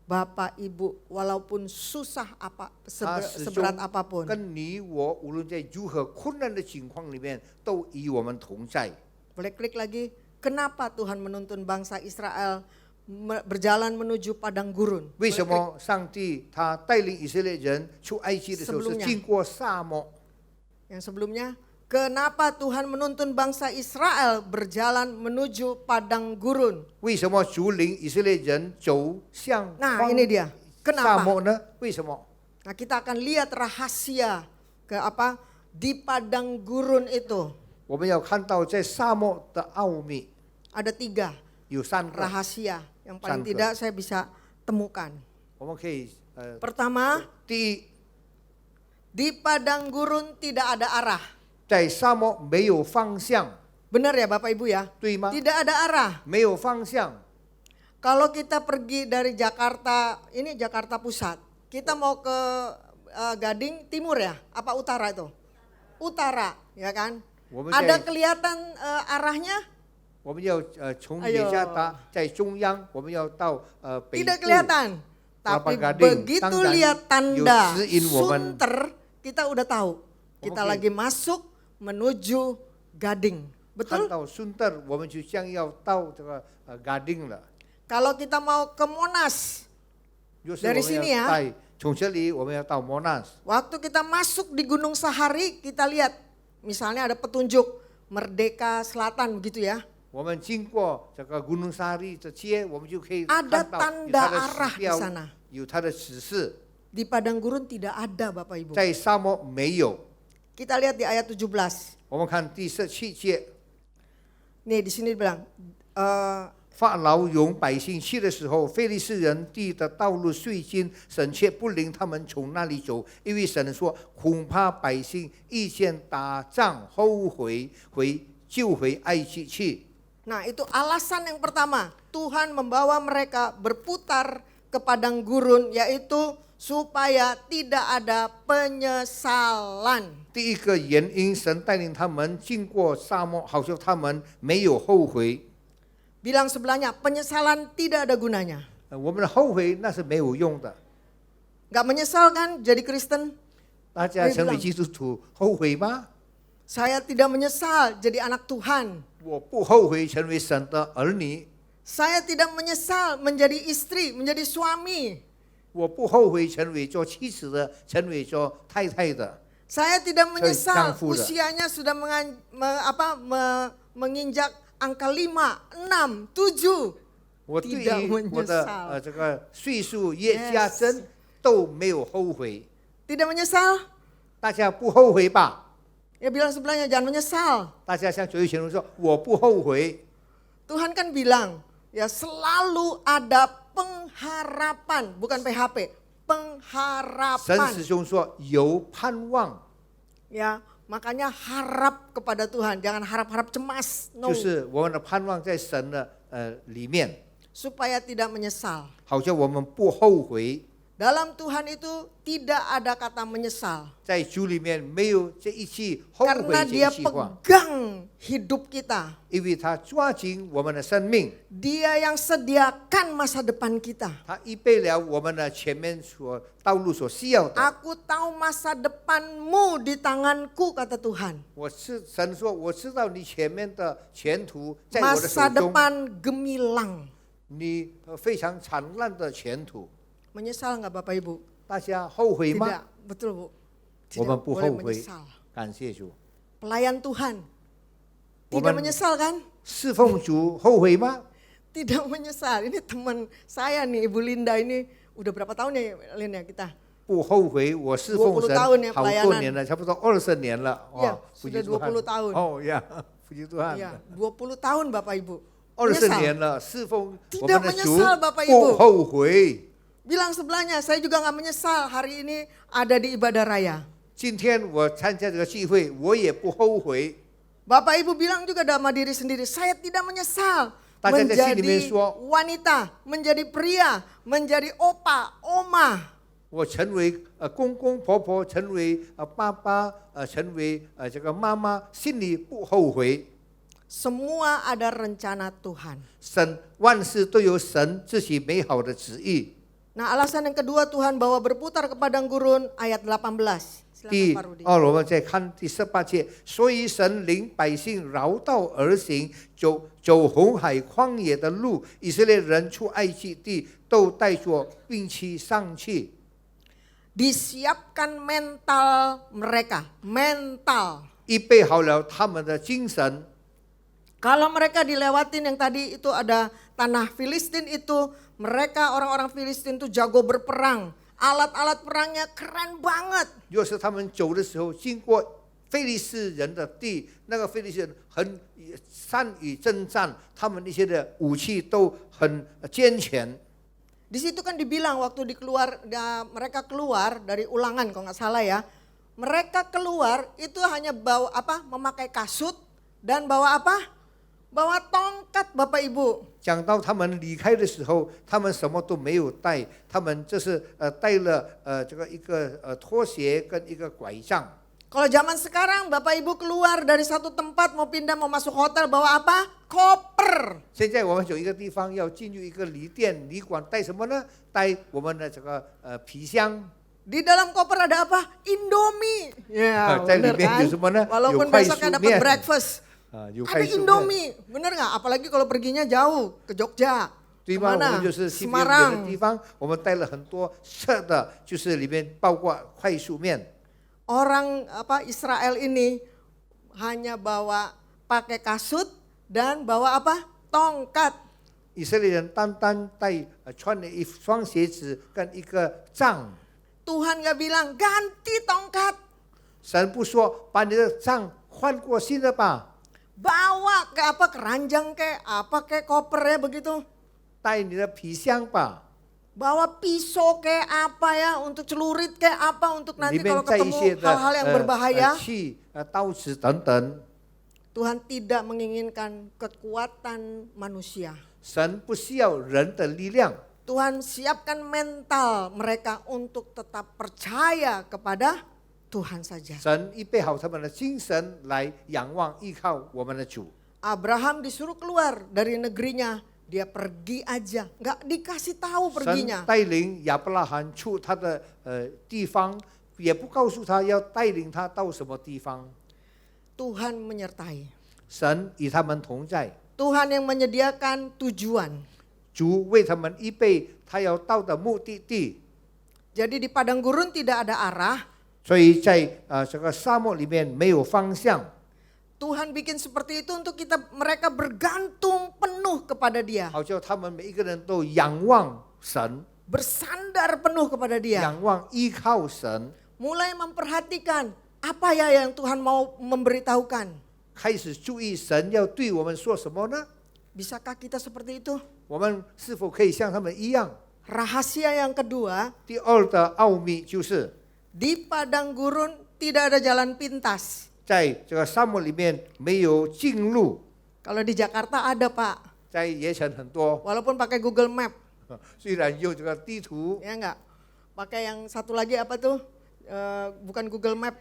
Bapak Ibu walaupun susah apa 他始终 seberat apapun. 跟你我无论在如何困难的情况里面，都与我们同在。 Boleh klik lagi, kenapa Tuhan menuntun bangsa Israel berjalan menuju padang gurun? 为什 Boleh klik. 么上帝他带领以色列人出埃及的时候是 Sebelumnya 经过沙漠？ Yang sebelumnya, kenapa Tuhan menuntun bangsa Israel berjalan menuju padang gurun? 为什么主领以色列人走向 Nah 荒 ini dia, 沙 kenapa? 漠呢？为什么？ Nah kita akan lihat rahasia ke apa di padang gurun itu. 我们要看到在沙漠的奥秘 Ada 3有3个， rahasia yang paling Sangka. tidak saya bisa temukan. 我们可以 Pertama, 第一， di padang gurun tidak ada arah. 在沙漠没有方向， Benar ya Bapak Ibu ya? 对吗？ Tidak ada arah. 没有方向。 Kalau kita pergi dari Jakarta, ini Jakarta Pusat, kita mau ke Gading Timur ya? Apa utara itu? Utara, ya kan? 我们 Ada 在 kelihatan arahnya? 我们要从 Ayo. 雅加达在中央，我们要到北 Tidak 部 kelihatan. Tapi Kelapa Gading. begitu Tangdan lihat tanda Yusiin woman. Sunter, kita udah tahu. Kita Oke. lagi masuk menuju Gading. 看 Betul? 到顺德，我们就将要到这个Gading 了。 Kalau kita mau ke Monas, 就是 Dari 我们 sini 要 ya. 带从这里我们要到 Monas。 waktu kita masuk di Gunung Sahari, kita lihat misalnya ada petunjuk Merdeka Selatan begitu ya. 我们经过这个Gunung Sahari 这街，我们就可以 Ada 看到有 tanda 它的 arah 指 di 标， sana. 有它的指示。 Di padang gurun tidak ada Bapak Ibu. 在沙漠没有。 Kita lihat di ayat 17. 我们看第17节， Nih di sini bilang, 法老容百姓去的时候，非利士人地的道路税金，神却不领他们从那里走，因为神说，恐怕百姓遇见打仗，后悔就回埃及去。 nah itu alasan yang pertama, Tuhan membawa mereka berputar ke padang gurun, yaitu supaya tidak ada penyesalan. 第一个原因，神带领他们经过沙漠，好像他们没有后悔。 Bilang sebelahnya, penyesalan tidak ada gunanya. 我们的后悔那是没有用的。 Gak menyesal kan jadi Kristen? 大家成为 bilang 基督徒后悔吗？ Saya tidak menyesal jadi anak Tuhan. 我不后悔成为神的儿女， Saya tidak menyesal menjadi istri, menjadi suami. 我不后悔成为做妻子的，成为做太太的。 Saya tidak menyesal Sangfu dah. usianya sudah menginjak angka 5, 6, 7. 我对 Tidak 于我的 menyesal. 这个岁数越加深，都没有后悔。 Tidak menyesal? 大家不后悔吧？ Ya bilang sebelahnya jangan menyesal. 大家向左右前人说，我不后悔。 Tuhan kan bilang, ya selalu ada pengharapan, bukan PHP, 神 pengharapan. 师兄说有盼望， Ya, makanya harap kepada Tuhan, jangan harap-harap cemas. No. 就是我们的盼望在神的里面， Supaya tidak menyesal. 好像我们不后悔。 Dalam Tuhan itu tidak ada kata menyesal. 在主里面没有这一句后悔 Karena 这 dia 一句话， pegang hidup kita. 因为他抓紧我们的生命， Dia yang sediakan masa depan kita. 他预备了我们的前面所道路所需要的。 Aku tahu masa depanmu di tanganku, kata Tuhan. 神说，我知道你前面的前途在我的手 Masa 中， depan gemilang. 你非常灿烂的前途。 Menyesal nggak Bapak Ibu? 大家后悔 Tidak, 吗？ betul Bu. 我们 Tidak 不 boleh 后悔 menyesal.，感谢主。 Pelayan Tuhan. 我 Tidak 们 menyesal kan? 侍奉主后悔吗？ Tidak menyesal. Ini teman saya nih, Ibu Linda ini udah berapa tahun ya Lin ya kita? 不后悔，我侍奉20神 tahun ya 好多 pelayanan 年了，差不多20年了。 Ya, 普及 sudah 20 tahun. 哦呀，普及 Tuhan。 Ya, 20 tahun Bapak Ibu. 20 Menyesal? 年了，侍奉我 Tidak 们的主 menyesal, Bapak 不 Ibu. 后悔。Bilang sebelahnya, saya juga nggak menyesal hari ini ada di ibadah raya. 今天我参加这个聚会，我也不后悔。 Bapak Ibu bilang juga dalam diri sendiri, saya tidak menyesal 大家在心里面 menjadi 说， wanita, menjadi pria, menjadi opa, oma. 我成为公公婆婆，成为爸爸，成为这个妈妈，心里不后悔。 Semua ada rencana Tuhan. 神万事都有神自己美好的旨意。 Nah, alasan yang kedua Tuhan bawa berputar ke padang gurun ayat 18. 第 Silakan Pak Rudi. 二，我们再看第18节，所以神领百姓绕道而行，走红海旷野的路，以色列人出埃及地都带着兵器上去。 Disiapkan mental mereka, mental. 预备好了他们的精神。 Kalau mereka dilewatin yang tadi itu ada tanah Filistin itu, mereka orang-orang Filistin itu jago berperang. Alat-alat perangnya keren banget. 若是他们走的时候经过非利士人的地，那个非利士人很善于征战，他们那些的武器都很健全。 Di situ kan dibilang waktu mereka keluar dari Ulangan kalau nggak salah ya. Mereka keluar itu hanya bawa apa? Memakai kasut dan bawa apa? Bawa tongkat Bapak Ibu. 讲到他们离开的时候，他们什么都没有带，他们就是带了这个一个拖鞋跟一个拐杖。 Kalau zaman sekarang Bapak Ibu keluar dari satu tempat mau pindah mau masuk hotel bawa apa? Koper. 现在我们有一个地方要进入一个旅店旅馆，带什么呢？带我们的这个皮箱。 Di dalam koper ada apa? Indomie. Ya, 在里 bener 面 kan? 有什么呢？ Walaupun 有快 besoknya 速 dapat 面。 breakfast. 有 Ada 快速面。 Indomie, bener nggak? Apalagi kalau perginya jauh ke Jogja, 对吧？我 kemana? 们就是去比较远的 Semarang. 地方，我们带了很多色的，就是里面包括快速面。 Orang apa Israel ini hanya bawa pakai kasut dan bawa apa? Tongkat. 以色列人单单带穿了一双鞋子跟一个杖。 Tuhan nggak bilang ganti tongkat, 神不说把你的杖换过新的吧， bawa ke apa keranjang ke apa ke koper ya begitu. 带你的皮箱吧， Bawa pisau ke apa ya untuk celurit ke apa untuk 里 nanti 面 kalau 带一 ketemu 些的 hal-hal yang berbahaya. 器、刀子等等。 Tuhan tidak menginginkan kekuatan manusia. 神不需要人的力量， Tuhan siapkan mental mereka untuk tetap percaya kepada Tuhan saja. 神预备好他们的精神来仰望依靠我们的主。 Abraham disuruh keluar dari negerinya, dia pergi aja, nggak dikasih tahu 神 perginya. 带领亚伯拉罕出他的地方，也不告诉他要带领他到什么地方。 Tuhan menyertai. 神与他们同在， Tuhan yang menyediakan tujuan. 主为他们预备他要到的目的地。 Jadi di padang gurun tidak ada arah. 所以在这个沙漠里面没有方向。 Tuhan bikin seperti itu untuk mereka bergantung penuh kepada Dia. 好叫他们每一个人都仰望神， Bersandar penuh kepada Dia. 仰望依靠神， Mulai memperhatikan apa ya yang Tuhan mau memberitahukan. 开始注意神要对我们说什么呢？ Bisakah kita seperti itu? 我们是否可以像他们一样？ Rahasia yang kedua, 第二的奥秘就是 di padang gurun tidak ada jalan pintas. 在这个沙漠里面没有近路， Kalau di Jakarta ada Pak, 在野城很多， walaupun pakai Google Map, 虽然用这个地图， ya enggak? Pakai yang satu lagi apa tuh? Bukan Google Map,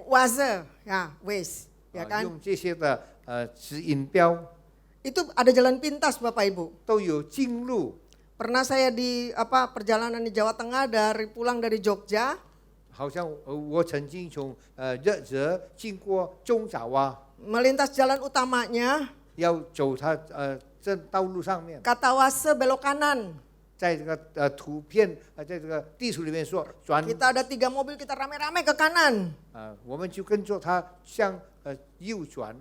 Waze, ya Waze, ya kan? 用这些的指引标 Itu ada jalan pintas Bapak Ibu. 都有近路。 Pernah saya di perjalanan di Jawa Tengah pulang dari Jogja, 好像我曾经从热泽经过中爪哇， melintas jalan utamanya, 要走它这道路上面， kata Waze belok kanan. 在这个图片在这个地图里面说转 Kita ada 3 mobil, kita rame-rame ke kanan. 我们就跟着它向右转，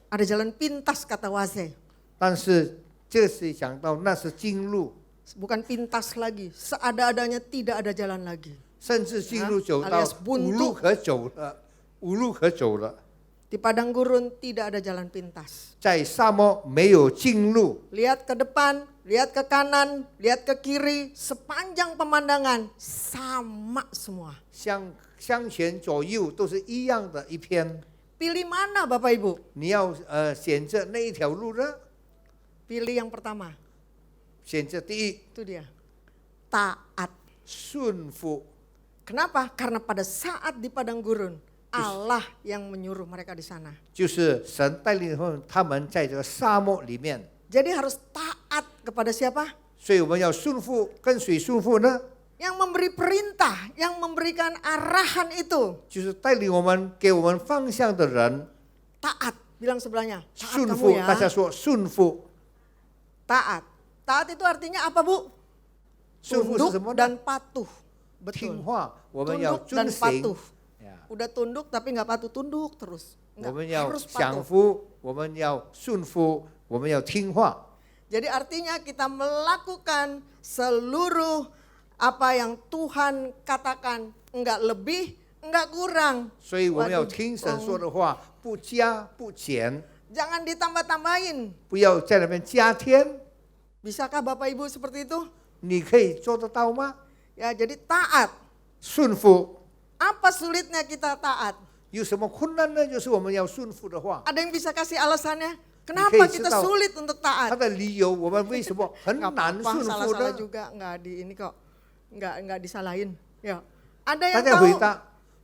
Ada jalan pintas kata Waze. 但是这时想到那是近路， Bukan pintas lagi, seada-adanya tidak ada jalan lagi. 甚至近路走到 alias 无 buntu 路可走了，无路可走了， Di padang gurun tidak ada jalan pintas. 在沙漠没有近路， Lihat ke depan, lihat ke kanan, lihat ke kiri, sepanjang pemandangan sama semua. 向前左右都是一样的一片， Pilih mana Bapak Ibu? 你要选择那一条路呢？ Pilih yang pertama, 选择第一， itu dia. Taat. 顺服。 Kenapa? Karena pada saat di padang gurun, Allah yang menyuruh mereka di sana. 就是神带领他们在这个沙漠里面， Jadi harus taat kepada siapa? 所以我们要顺服，跟谁顺服呢？ Yang memberi perintah, yang memberikan arahan itu. 就是带领我们、给我们方向的人， Taat, bilang sebelahnya. Taat 顺 kamu 服。 ya. 大家说顺服， Taat. Taat itu artinya apa Bu? 顺服是什 Tunduk 么呢？ dan patuh. 听 Betul. 话，我们要 Tunduk dan 遵行 patuh. 呀。 Udah tunduk tapi nggak patuh, tunduk terus. 我 Nggak, 们要 harus 降 patuh. 服，我们要顺服，我们要听话。 Jadi artinya kita melakukan seluruh apa yang Tuhan katakan, enggak lebih, enggak kurang. 所以我们要 Waduh, 听神说的话，不加不减， Jangan ditambah-tambahin. 不要在那边加添。 Bisakah Bapak Ibu seperti itu? 你可以做得到吗？ Ya, jadi taat. 顺服 Apa sulitnya kita taat? 有什么困难呢？就是我们要顺服的话， Ada yang bisa kasih alasannya? Kenapa Oke, kita tahu. sulit untuk 它 taat? 的理由我们为什么很 Nggak 难 apa-apa, 顺服 salah-salah 呢？ juga, nggak di ini kok, nggak disalahin. Ya, ada 大 yang 家回 tahu 答，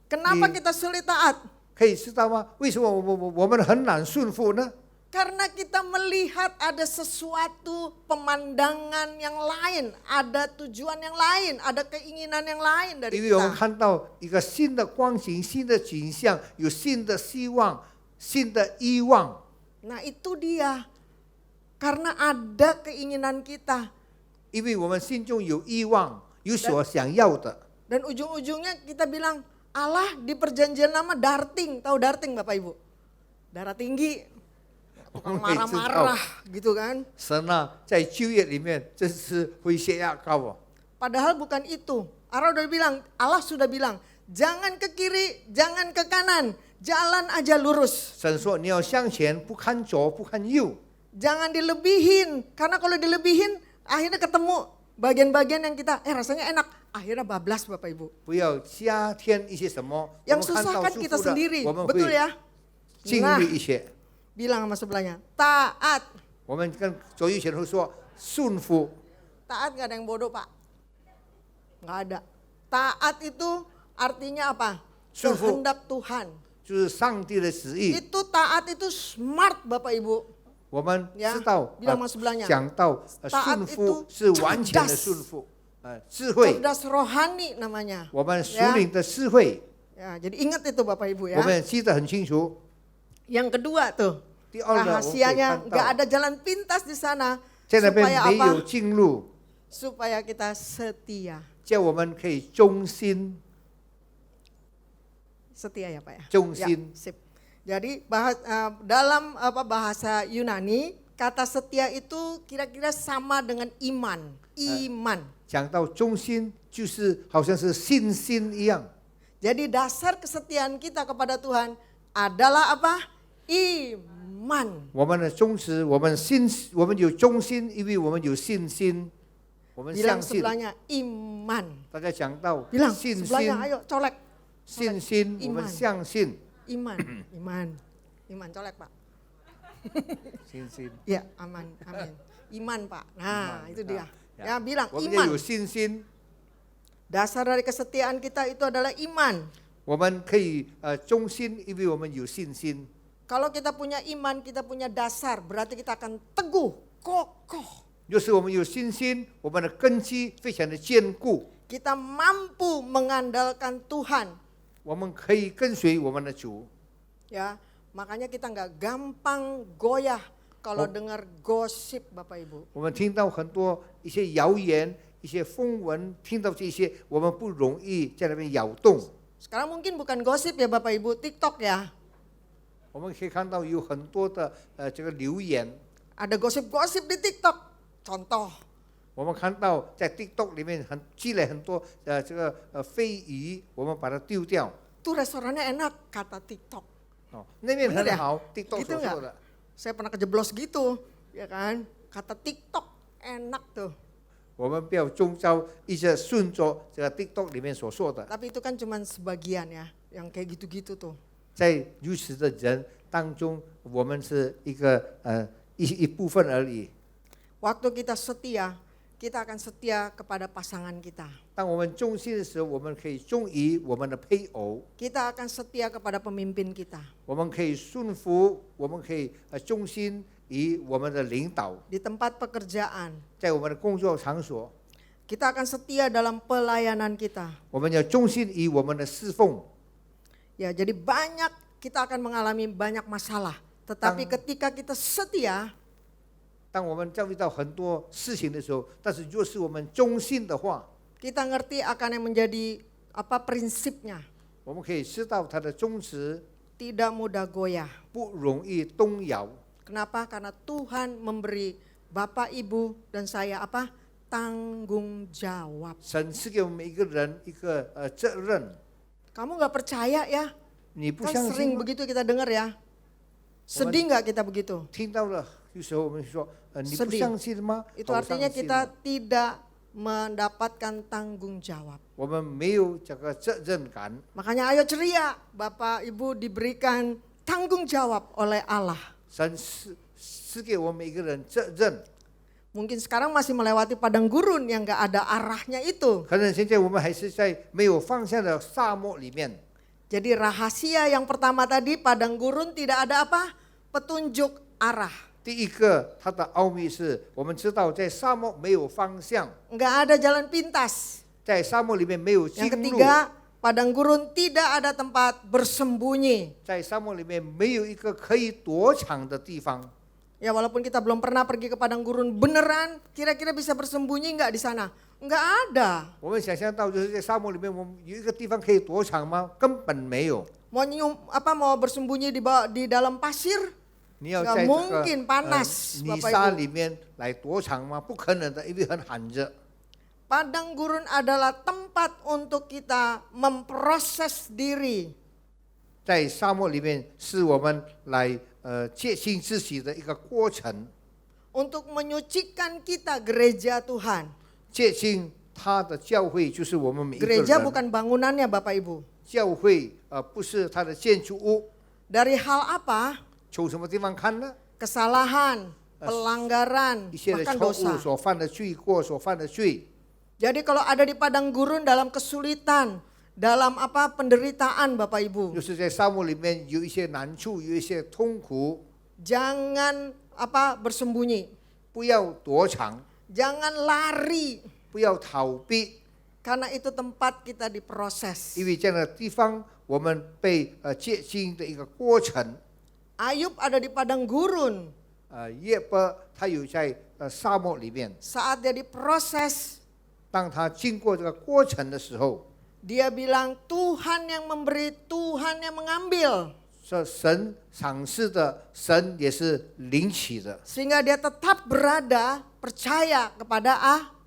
kenapa Di- kita sulit taat? 可以知道吗？为什么我们很难顺服呢？ Karena kita melihat ada sesuatu pemandangan yang lain, ada tujuan yang lain, ada keinginan yang lain 因 dari 为我们 kita. 看到一个新的光景、新的景象，有新的希望、新的欲望。 Nah itu dia, karena ada keinginan kita 因为我们心中有欲望，有所想要的， dan ujung-ujungnya kita bilang Allah di perjanjian lama darting, tahu darting Bapak Ibu? Darah tinggi, tukang marah-marah gitu kan. 神啊，在旧约里面真是会血压高哦。 Padahal bukan itu. Allah sudah bilang, jangan ke kiri, jangan ke kanan, jalan aja lurus. 神说你要向前，不看左，不看右， Jangan dilebihin, karena kalau dilebihin akhirnya ketemu bagian-bagian yang kita rasanya enak, akhirnya bablas Bapak Ibu. 不要加添一些什么。 Yang 我们看 susah 到 kan 舒 kita 服的， sendiri, 我们 betul 会 ya? 尽 Nah, 力一些。 bilang sama sebelahnya, taat. 我们跟左右前后说顺服， Taat gak ada yang bodoh Pak. Gak ada. Taat itu artinya apa? Sufu. Kehendak Tuhan. 就是上帝的旨意。 Itu taat itu smart Bapak Ibu. 我们 Ya, 知道， bilang sama sebelahnya. 讲到 Taat 顺服 itu 是完全的 cerdas 顺服，智慧， Cerdas rohani namanya. 我们属灵的智慧， Ya, jadi ingat itu Bapak Ibu 我 ya. 们记得很清楚。 Yang kedua tuh, 第二呢，我们可以 rahasianya 看 nggak 到 ada jalan pintas di sana 在那边 supaya 没有 apa? 进入， Supaya kita setia. 叫我们可以忠心。 Setia ya Pak ya. Jongsin. Ya, sip. Jadi dalam bahasa Yunani kata setia itu kira-kira sama dengan iman. Iman. 讲到忠心，就是好像是信心一样。 Jadi dasar kesetiaan kita kepada Tuhan adalah apa? Iman. 我们的宗旨，我们有忠心，因为我们有信心，我们 Bilang 相信。 sebelahnya iman. 大家讲到 Bilang 信心， sebelahnya ayo colek. 信心，我们 Iman 相信， Iman. Iman colek Pak. 信心。 Ya, aman. Amin. Iman Pak. Nah, Iman. itu dia. Ya. Ya, bilang 我们要 iman. 有信心， Dasar dari kesetiaan kita itu adalah iman. 我们可以忠心，因为我们有信心。 Kalau kita punya iman, kita punya dasar, berarti kita akan teguh, kokoh. 就是我们有信心，我们的根基非常的坚固， Kita mampu mengandalkan Tuhan. 我们可以跟随我们的主。 Ya, makanya kita nggak gampang goyah kalau Oh. dengar gosip Bapak Ibu. 我们听到很多一些谣言、一些风闻，听到这些，我们不容易在那边摇动。 Sekarang mungkin bukan gosip ya Bapak Ibu, TikTok ya. 我们可以看到有很多的这个留言， Ada gosip-gosip di TikTok. Contoh, 我们看到在 TikTok 里面积累很多这个非遗，我们把它丢掉。 tuh restorannya enak kata TikTok. 哦，那边 Bener 很 ya? 好，TikTok Gitu 所 nggak? 说的。 Saya pernah kejeblos gitu, ya kan? Kata TikTok enak tuh. 我们不要中招一些顺着这个 TikTok 里面所说的， Tapi itu kan cuma sebagian ya, yang kayak gitu-gitu tuh. 在如此的人当中，我们是一部分而已。 Waktu kita setia, kita akan setia kepada pasangan kita. 当我们忠心的时候，我们可以忠于我们的配偶， Kita akan setia kepada pemimpin kita. 我们可以顺服，我们可以忠心于我们的领导， Di tempat pekerjaan, 在我们的工作场所， kita akan setia dalam pelayanan kita. 我们要忠心于我们的侍奉。 Ya, jadi kita akan mengalami banyak masalah. Tetapi ketika kita setia, 当我们遭遇到很多事情的时候，但是若是我们忠心的话， kita ngerti akan yang menjadi prinsipnya. 我们可以知道它的宗旨 Tidak mudah goyah. 不容易动摇。 Kenapa? Karena Tuhan memberi Bapak, Ibu, dan saya tanggung jawab. 神赐给我们每一个人一个责任。 Kamu nggak percaya ya? 你不 Kan 相 sering 信吗？ begitu kita dengar ya. Sedih nggak kita begitu? 听到了，有时候我们说，你不 Sedih. 相信吗？ Itu 好 artinya 伤心 kita 吗 tidak mendapatkan tanggung jawab. 我们没有这个责任感。 Makanya ayo ceria, Bapak Ibu diberikan tanggung jawab oleh Allah. 神赐给我们每一个人责任。 Mungkin sekarang masih melewati padang gurun yang nggak ada arahnya itu. 可能现在我们还是在没有方向的沙漠里面。 Jadi rahasia yang pertama tadi, padang gurun tidak ada petunjuk arah. 第一个，它的奥秘是我们知道，在沙漠没有方向， Nggak ada jalan pintas. 在沙漠里面没有近 Yang 路， ketiga, padang gurun tidak ada tempat bersembunyi. 在沙漠里面没有一个可以躲藏的地方。 Ya walaupun kita belum pernah pergi ke padang gurun beneran, kira-kira bisa bersembunyi nggak di sana? Nggak ada. 我们想象到，就是在沙漠里面，我们有一个地方可以躲藏吗？根本没有。 Mau bersembunyi di dalam pasir? 你要 Nggak 在这 mungkin 个 panas, 泥 Bapak 沙 Ibu. 里面来躲藏吗？不可能的，因为很寒热。 Padang gurun adalah tempat untuk kita memproses diri. 在沙漠里面，是我们来洁净自己的一个过程， Untuk menyucikan kita gereja Tuhan. 洁净他的教会，就是我们每一个 Gereja 人。 bukan bangunannya Bapak Ibu. 教会不是它的建筑物， Dari hal apa? 从什么地方看呢？ Kesalahan, pelanggaran, 一些的 bahkan 错误 dosa. 所犯的罪过所犯的罪。 Jadi kalau ada di padang gurun dalam kesulitan, dalam penderitaan Bapak Ibu. 就是在沙漠里面有一些难处，有一些痛苦， Jangan bersembunyi. 不要躲藏， Jangan lari. 不要逃避， Karena itu tempat kita diproses. 因为这样的地方我们被洁净的一个过程。 Ayub ada di padang gurun. 约伯他有在沙漠里面， Saat dia diproses, 当他经过这个过程的时候， dia bilang Tuhan yang memberi, Tuhan yang mengambil. 说神赏赐的，神也是领取的， Sehingga dia tetap berada percaya kepada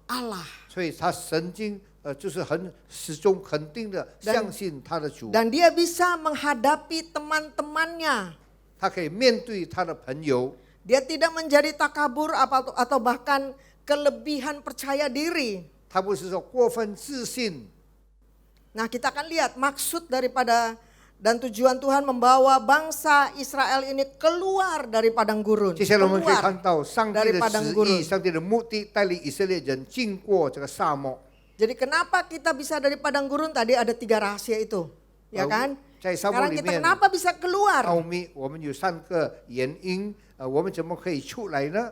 Allah. 所以他神经就是始终肯定的相信他的主， Dan dia bisa menghadapi teman-temannya. 他可以面对他的朋友， Dia tidak menjadi takabur atau bahkan kelebihan percaya diri. 他不是说过分自信。 Nah, kita akan lihat maksud daripada dan tujuan Tuhan membawa bangsa Israel ini keluar dari padang gurun. 接下来我们可以 Keluar 看到上帝 dari 的 padang 旨 gurun. 意，上帝的目的，带领以色列人经过这个沙漠。 Jadi kenapa kita bisa dari padang gurun? Tadi ada 3 rahasia itu, ya kan? 在沙漠 Sekarang 里 kita 面， kenapa bisa keluar? 奥秘我们有3个原因，我们怎么可以出来呢？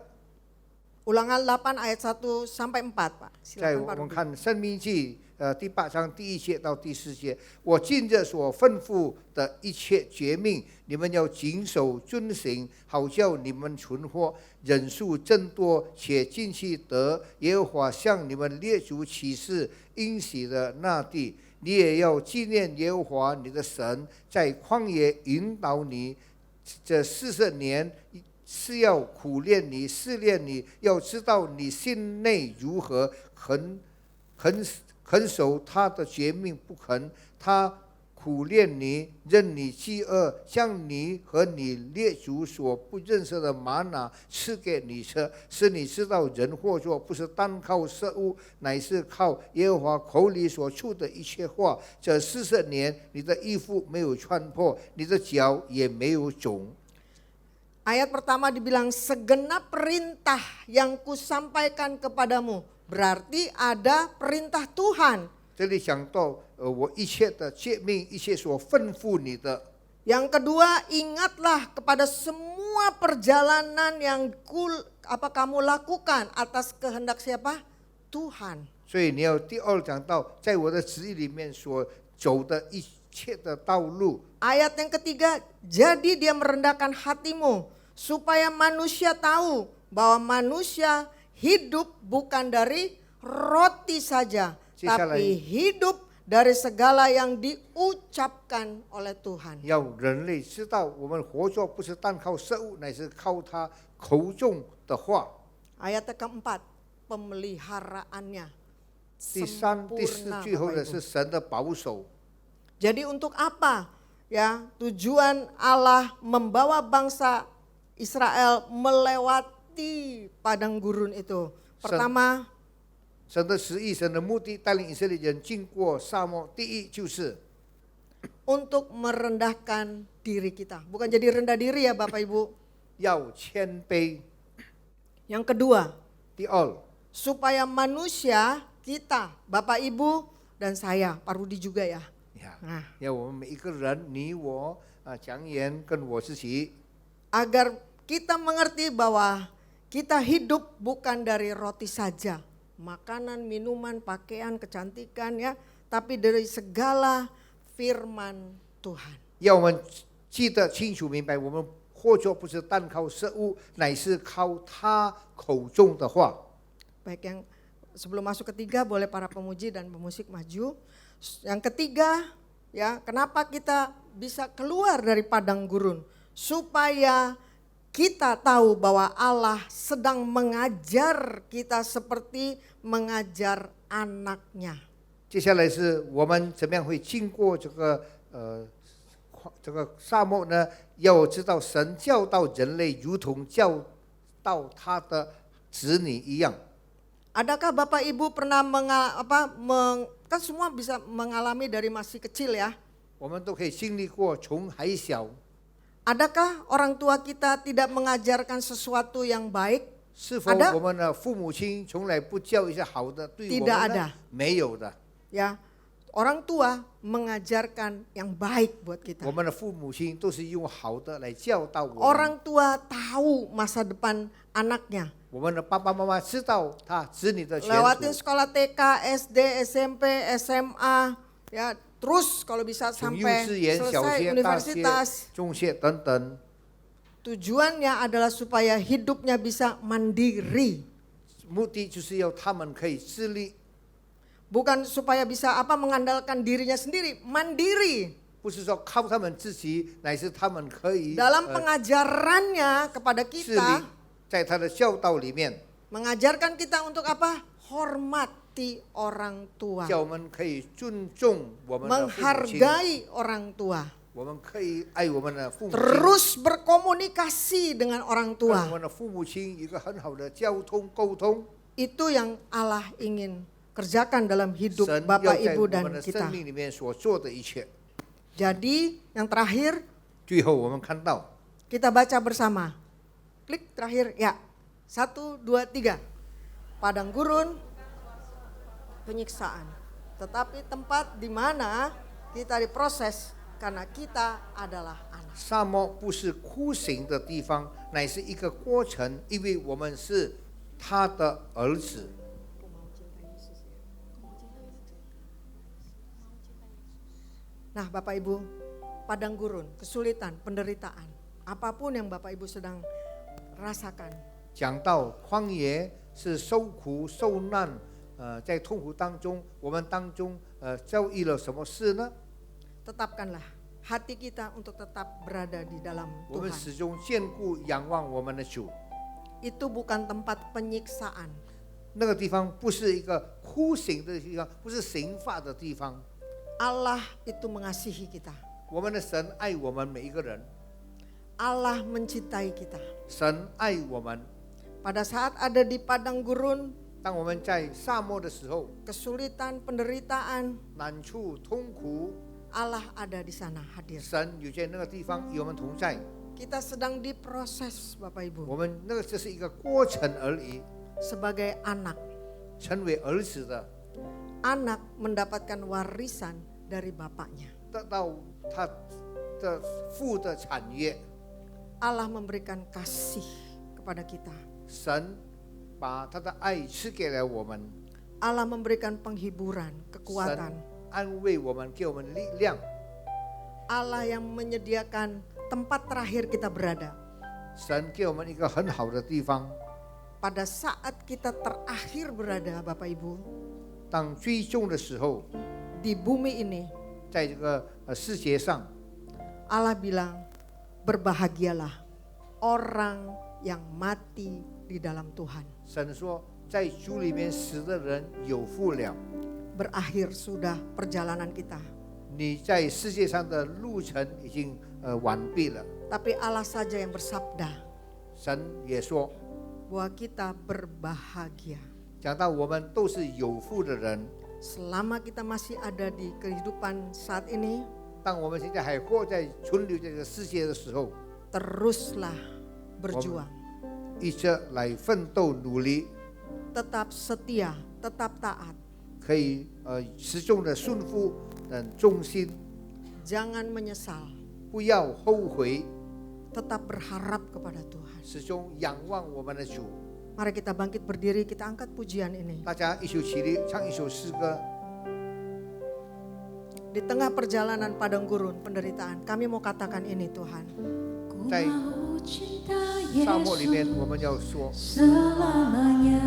Ulangan 8 ayat 1 sampai 4, Pak. 在 Silakan 我 Pak 们 Rudy. 看申命记第8章第1节到第4节，我今日所吩咐的一切诫命，你们要谨守遵行，好叫你们存活，人数增多，且进去得耶和华向你们列祖起誓应许的那地。你也要纪念耶和华你的神，在旷野引导你这40年。是要苦练你，试炼你，要知道你心内如何，肯守他的诫命不肯，他苦练你，任你饥饿，将你和你列祖所不认识的玛拿赐给你吃，使你知道人或作不是单靠食物，乃是靠耶和华口里所出的一切话。这40年，你的衣服没有穿破，你的脚也没有肿。 Ayat pertama dibilang segenap perintah yang kusampaikan kepadamu. Berarti ada perintah Tuhan. 这里讲到，我一切的诫命，一切所吩咐你的。 Yang kedua, ingatlah kepada semua perjalanan yang kamu lakukan atas kehendak siapa? Tuhan. 所以你要第二讲到，在我的旨意里面所走的一切的道路。 Ayat yang ketiga, jadi dia merendahkan hatimu supaya manusia tahu bahwa manusia hidup bukan dari roti saja, tapi hidup dari segala yang diucapkan oleh Tuhan. 要人类知道，我们活着不是单靠食物，乃是靠他口中的话。 Ayat yang keempat, pemeliharaannya 第三、第四 sempurna, 最后 Bapak 的 Ibu. 是神的保守。 Jadi untuk apa ya tujuan Allah membawa bangsa Israel melewati padang gurun itu? Pertama, 神的旨意、神的目的，带领以色列人经过沙漠。第一就是 untuk merendahkan diri kita. Bukan jadi rendah diri ya Bapak Ibu. 要谦卑。 Yang kedua, 第二， supaya manusia kita, Bapak Ibu dan saya, Pak Rudi juga ya. 呀，要我们每一个人，你我讲员跟我自己， Agar kita mengerti bahwa kita hidup bukan dari roti saja. Makanan, minuman, pakaian, kecantikan ya. Tapi dari segala firman Tuhan. 要我们记得清楚明白，我们活着不是单靠食物，乃是靠他口中的话。 Baik, yang sebelum masuk ketiga boleh para pemuji dan pemusik maju. Yang ketiga ya, kenapa kita bisa keluar dari padang gurun? Supaya kita tahu bahwa Allah sedang mengajar kita seperti mengajar anaknya. 接下来是我们怎么样会经过这个沙漠呢？要知道神教导人类，如同教导他的子女一样。 Adakah Bapak Ibu pernah kan semua bisa mengalami dari masih kecil ya? 我们都可以经历过从还小。 Adakah orang tua kita tidak mengajarkan sesuatu yang baik? 是否 ada? 我们的父母亲从来不教一些好的对我 Tidak 们 ada. 呢？没有的。 Ya, orang tua mengajarkan yang baik buat kita. 我们的父母亲都是用好的来教导我们。 Orang tua tahu masa depan anaknya. 我们的爸爸妈妈知道他子女的前 Lewatin 途。 sekolah TK, SD, SMP, SMA, ya terus kalau bisa 从幼 sampai 稚园、小 selesai 学、大 universitas. 学、中学等等， Tujuannya adalah supaya hidupnya bisa mandiri. 目的就是要他们可以自立， Bukan supaya bisa mengandalkan dirinya sendiri, mandiri. 不是说靠他们自己，乃是他们可以 Dalam pengajarannya kepada 自立 kita, 在他的教导里面， mengajarkan kita untuk apa? Hormati orang tua. 叫我们可以尊重我们的父母亲， Menghargai orang tua. 我们可以爱我们的父母亲， Terus berkomunikasi dengan orang 跟我 tua. 们的父母亲一个很好的交通沟通。 Itu yang Allah ingin kerjakan dalam hidup 神要 Bapak 在 Ibu 我 dan 们的 kita. 生命里面所做的一切。 Jadi yang terakhir 最后我们看到， kita baca bersama. Klik terakhir ya. 1, 2, 3. Padang gurun, penyiksaan. Tetapi tempat di mana kita diproses karena kita adalah anak. 沙漠不是酷刑的地方，乃是一个过程，因为我们是他的儿子。 Nah Bapak Ibu, padang gurun, kesulitan, penderitaan, apapun yang Bapak Ibu sedang rasakan. 讲到旷野是受苦受难，在痛苦当中，我们当中遭遇了什么事呢？ Tetapkanlah hati kita untuk tetap berada di dalam 我们 Tuhan. 始终坚固仰望我们的主。 Itu bukan tempat penyiksaan. 那个地方不是一个酷刑的地方，不是刑罚的地方， Allah itu mengasihi kita. 我们的神爱我们每一个人， Allah mencintai kita. 神爱我们。 Pada saat ada di padang gurun, 当我们在沙漠的时候， kesulitan, penderitaan, 难处、痛苦， Allah ada di sana hadir. 神有在那个地方与我们同在。 Kita sedang diproses Bapak Ibu 我们那个只是一个过程而已。 sebagai anak. 成为儿子的， Anak mendapatkan warisan dari bapaknya. 得到他的父的产业。 Allah memberikan kasih kepada kita. 神把他的爱赐给了我们， Allah memberikan penghiburan, 神 kekuatan. 安慰我们，给我们力量。 Allah yang menyediakan tempat terakhir kita berada. 神给我们一个很好的地方。 Pada saat kita terakhir berada Bapak Ibu, 当最终的时候， di bumi ini, 在这个世界上， Allah bilang, berbahagialah orang yang mati di dalam Tuhan. 神说，在主里面死的人有福了。 Berakhir sudah perjalanan kita. 你在世界上的路程已经完毕了。 Tapi Allah saja yang bersabda 神也说， bahwa kita berbahagia. 讲到我们都是有福的人。 Selama kita masih ada di kehidupan saat ini, 当我们现在还活在存留在这个世界的时候， teruslah berjuang. 一直来奋斗努力， Tetap setia, tetap taat. 可以始终的顺服忠心， Jangan menyesal, 不要后悔， tetap berharap kepada Tuhan. 始终仰望我们的主。 Mari kita bangkit berdiri, kita angkat pujian ini. 大家一起起立，唱一首诗歌。 Di tengah perjalanan padang gurun penderitaan, kami mau katakan ini Tuhan. 在沙漠里面，我们要说， selamanya.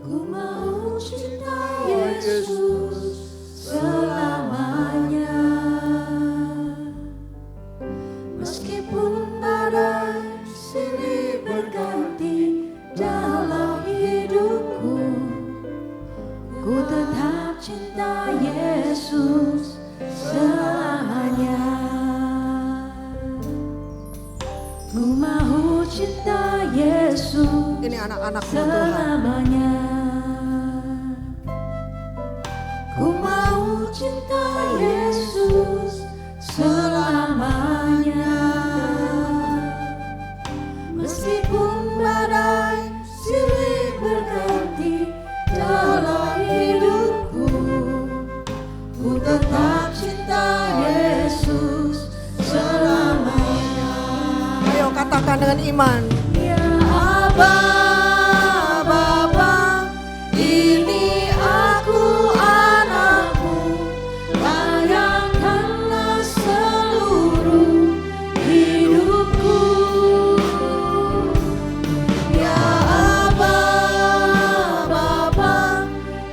Ku mau cinta Yesus selamanya. Meskipun badai silih berganti dalam hidupku, ku tetap cinta Yesus selamanya. Ku mau cinta Yesus Ini anak-anak-Mu Tuhan. selamanya. Ku mau cinta Yesus selamanya. Meskipun badai silih berganti dalam hidupku, ku tetap cinta Yesus selamanya. Ayo katakan dengan iman. Ya Aba, Bapa, ini aku anakmu, layakkanlah seluruh hidupku. Ya Aba, Bapa,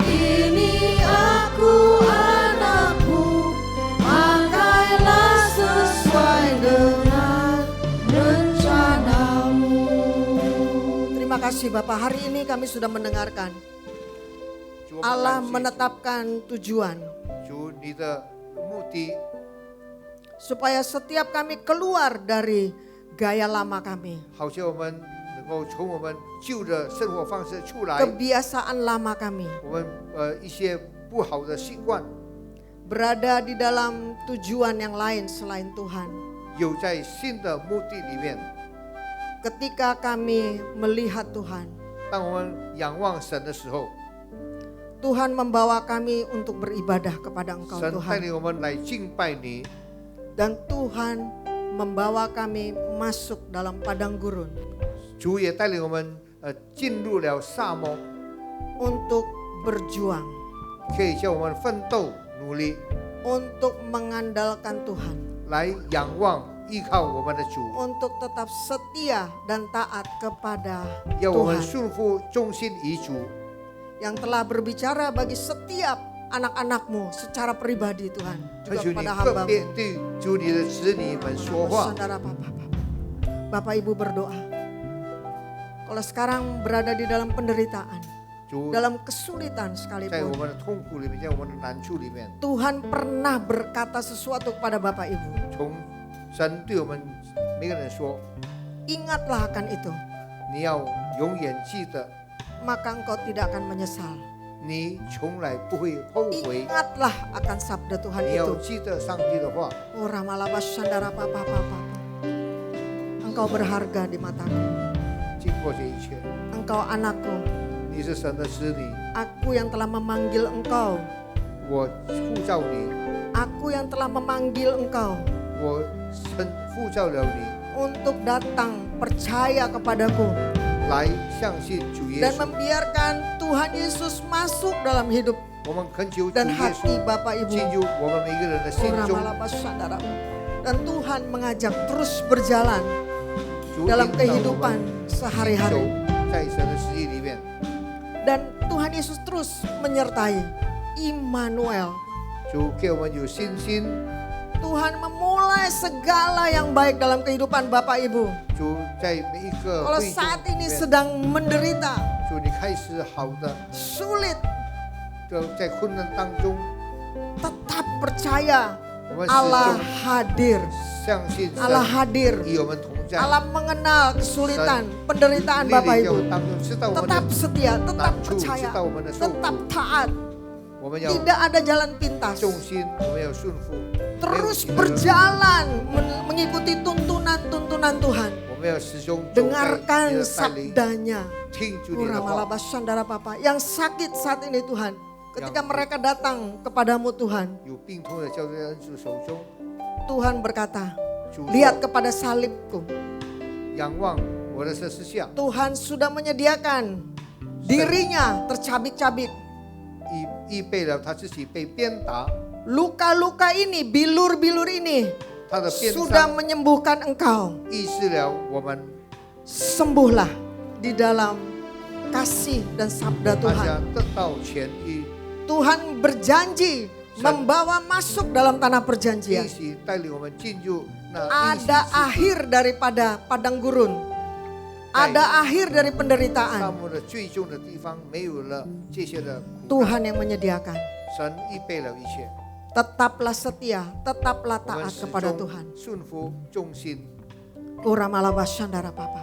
ini aku anakmu, pakailah sesuai dengan rencanamu. Terima kasih Bapak, hari ini kami sudah mendengarkan 主，我们 Allah 感谢 menetapkan tujuan 主你的目的， supaya setiap kami keluar dari gaya lama kami, 好像我们能够从我们旧的生活方式出来， kebiasaan lama kami, 我们一些不好的习惯， berada di dalam tujuan yang lain selain Tuhan. 有在新的目的里面。 Ketika kami melihat Tuhan, 当我们仰望神的时候， Tuhan membawa kami untuk beribadah kepada Engkau 神带 Tuhan. 领我们来敬拜你， Dan Tuhan membawa kami masuk dalam padang gurun 主也带领我们进入了沙漠， untuk berjuang, 可以叫我们奋斗努力， untuk mengandalkan Tuhan, 来仰望依靠我们的主， untuk tetap setia dan taat kepada 要我们 Tuhan 顺服忠心于主。 yang telah berbicara bagi setiap anak-anak-Mu secara pribadi Tuhan, 恳 juga 求你 kepada 个 hamba-Mu. 别对主你的子女们说话。 Saudara Bapak Ibu berdoa. Kalau sekarang berada di dalam penderitaan, 主 dalam kesulitan 在我 sekalipun. 们的痛苦里面，在我们的难处里面， Tuhan pernah berkata sesuatu kepada Bapak Ibu. 从神对我们每个人说， Ingatlah akan itu, 你要永远记得， maka engkau tidak akan menyesal. 你从来不会后悔。 Ingatlah akan sabda Tuhan 你要 itu. 记得上帝的话， Oh ramalabas sandara papa. Engkau berharga di mataku. 经过这一切， Engkau anakku. 你是神的子女， Aku yang telah memanggil engkau. 我呼召你， Aku yang telah memanggil engkau 我呼召了你， untuk datang percaya kepadaku 来相信主耶 dan 稣。 membiarkan Tuhan Yesus masuk dalam hidup 我们恳求主 dan 耶 hati 稣 Bapak 进 Ibu. 入我们每个人的心 Oh 中， ramalabas sandara. Dan Tuhan mengajak terus berjalan 主 dalam 引导我 kehidupan 们 sehari-hari. 在神的旨意里面。 Dan Tuhan Yesus terus menyertai Immanuel. 主给我们有信心， Tuhan memulai segala yang baik dalam kehidupan Bapak Ibu. 主在每一个 Kalau 会众 saat 里 ini 面， sedang menderita, 主你开始好的， sulit, 就在困难当中， tetap percaya 我们 Allah 始 hadir. 终相信 Allah 神 hadir. 与我们同在。 Allah mengenal kesulitan, penderitaan 历 Bapak 历在 Ibu. 我当中，知道我们 Tetap 的 setia, tetap 难处，知 percaya, 道我们的受 tetap 苦， taat. 我们要 Tidak ada jalan pintas. 重心，我们要顺服， Terus 没有其他的路 berjalan mengikuti tuntunan-tuntunan Tuhan. 我们要始终走在你 Dengarkan 的带领， sabdanya. 听主你的话。 Uramalabas sandara papa. Yang sakit saat ini Tuhan. Ketika Yang- mereka datang kepadamu Tuhan. 有病痛的交在恩主手中， Tuhan berkata, 主 lihat kepada salibku. 仰望我的十字架， Tuhan sudah menyediakan dirinya tercabik-cabik. 预备了他自己被鞭打， Luka-luka ini, bilur-bilur ini 他的鞭 sudah 伤 menyembuhkan engkau. 医治了我们， Sembuhlah di dalam kasih dan sabda 大 Tuhan. 家得到痊愈， Tuhan berjanji membawa masuk dalam tanah perjanjian. 一起带领我们进入那应许 Ada 之地 akhir daripada padang gurun. Ada akhir dari 沙 penderitaan. 漠的最重的地方没有了这些的苦难， Tuhan yang menyediakan. 神预备了一切， Tetaplah setia, tetaplah 我们 taat 始 kepada 终 Tuhan. 顺服忠心。 Uramalabas sandara papa.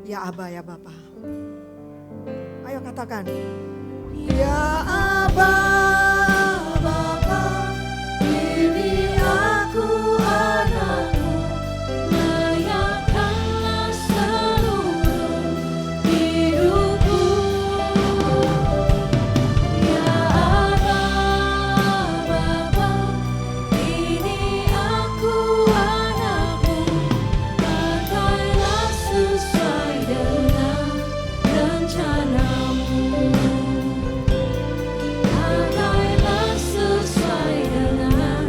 Ya Aba ya Bapa. Ayo katakan. Ya Aba Bapa, ini aku anakmu. Layakkanlah seluruh hidupku. Ya Aba, Bapa, ini aku anakmu. Pakailah sesuai dengan rencanamu. Pakailah sesuai dengan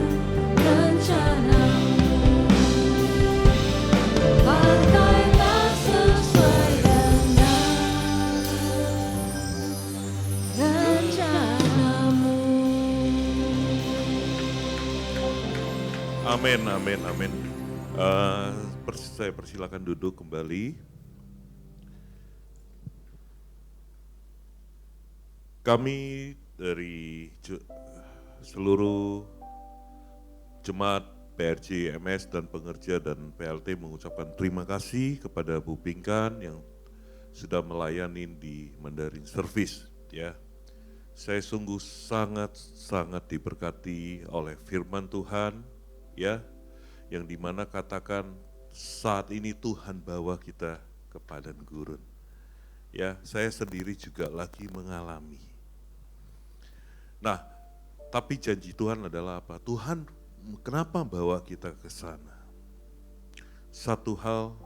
rencanamu. Pakailah sesuai dengan rencanamu. Amin, amin, amin. Saya persilakan duduk kembali. Kami dari seluruh jemaat PRJ MS dan pengerja dan PLT mengucapkan terima kasih kepada Bu Pinkan yang sudah melayani di Mandarin Service. Ya, saya sungguh sangat diberkati oleh firman Tuhan, ya, yang dimana katakan saat ini Tuhan bawa kita ke padang gurun. Ya, saya sendiri juga lagi mengalami. Nah, tapi janji Tuhan adalah apa? Tuhan kenapa bawa kita ke sana? Satu hal,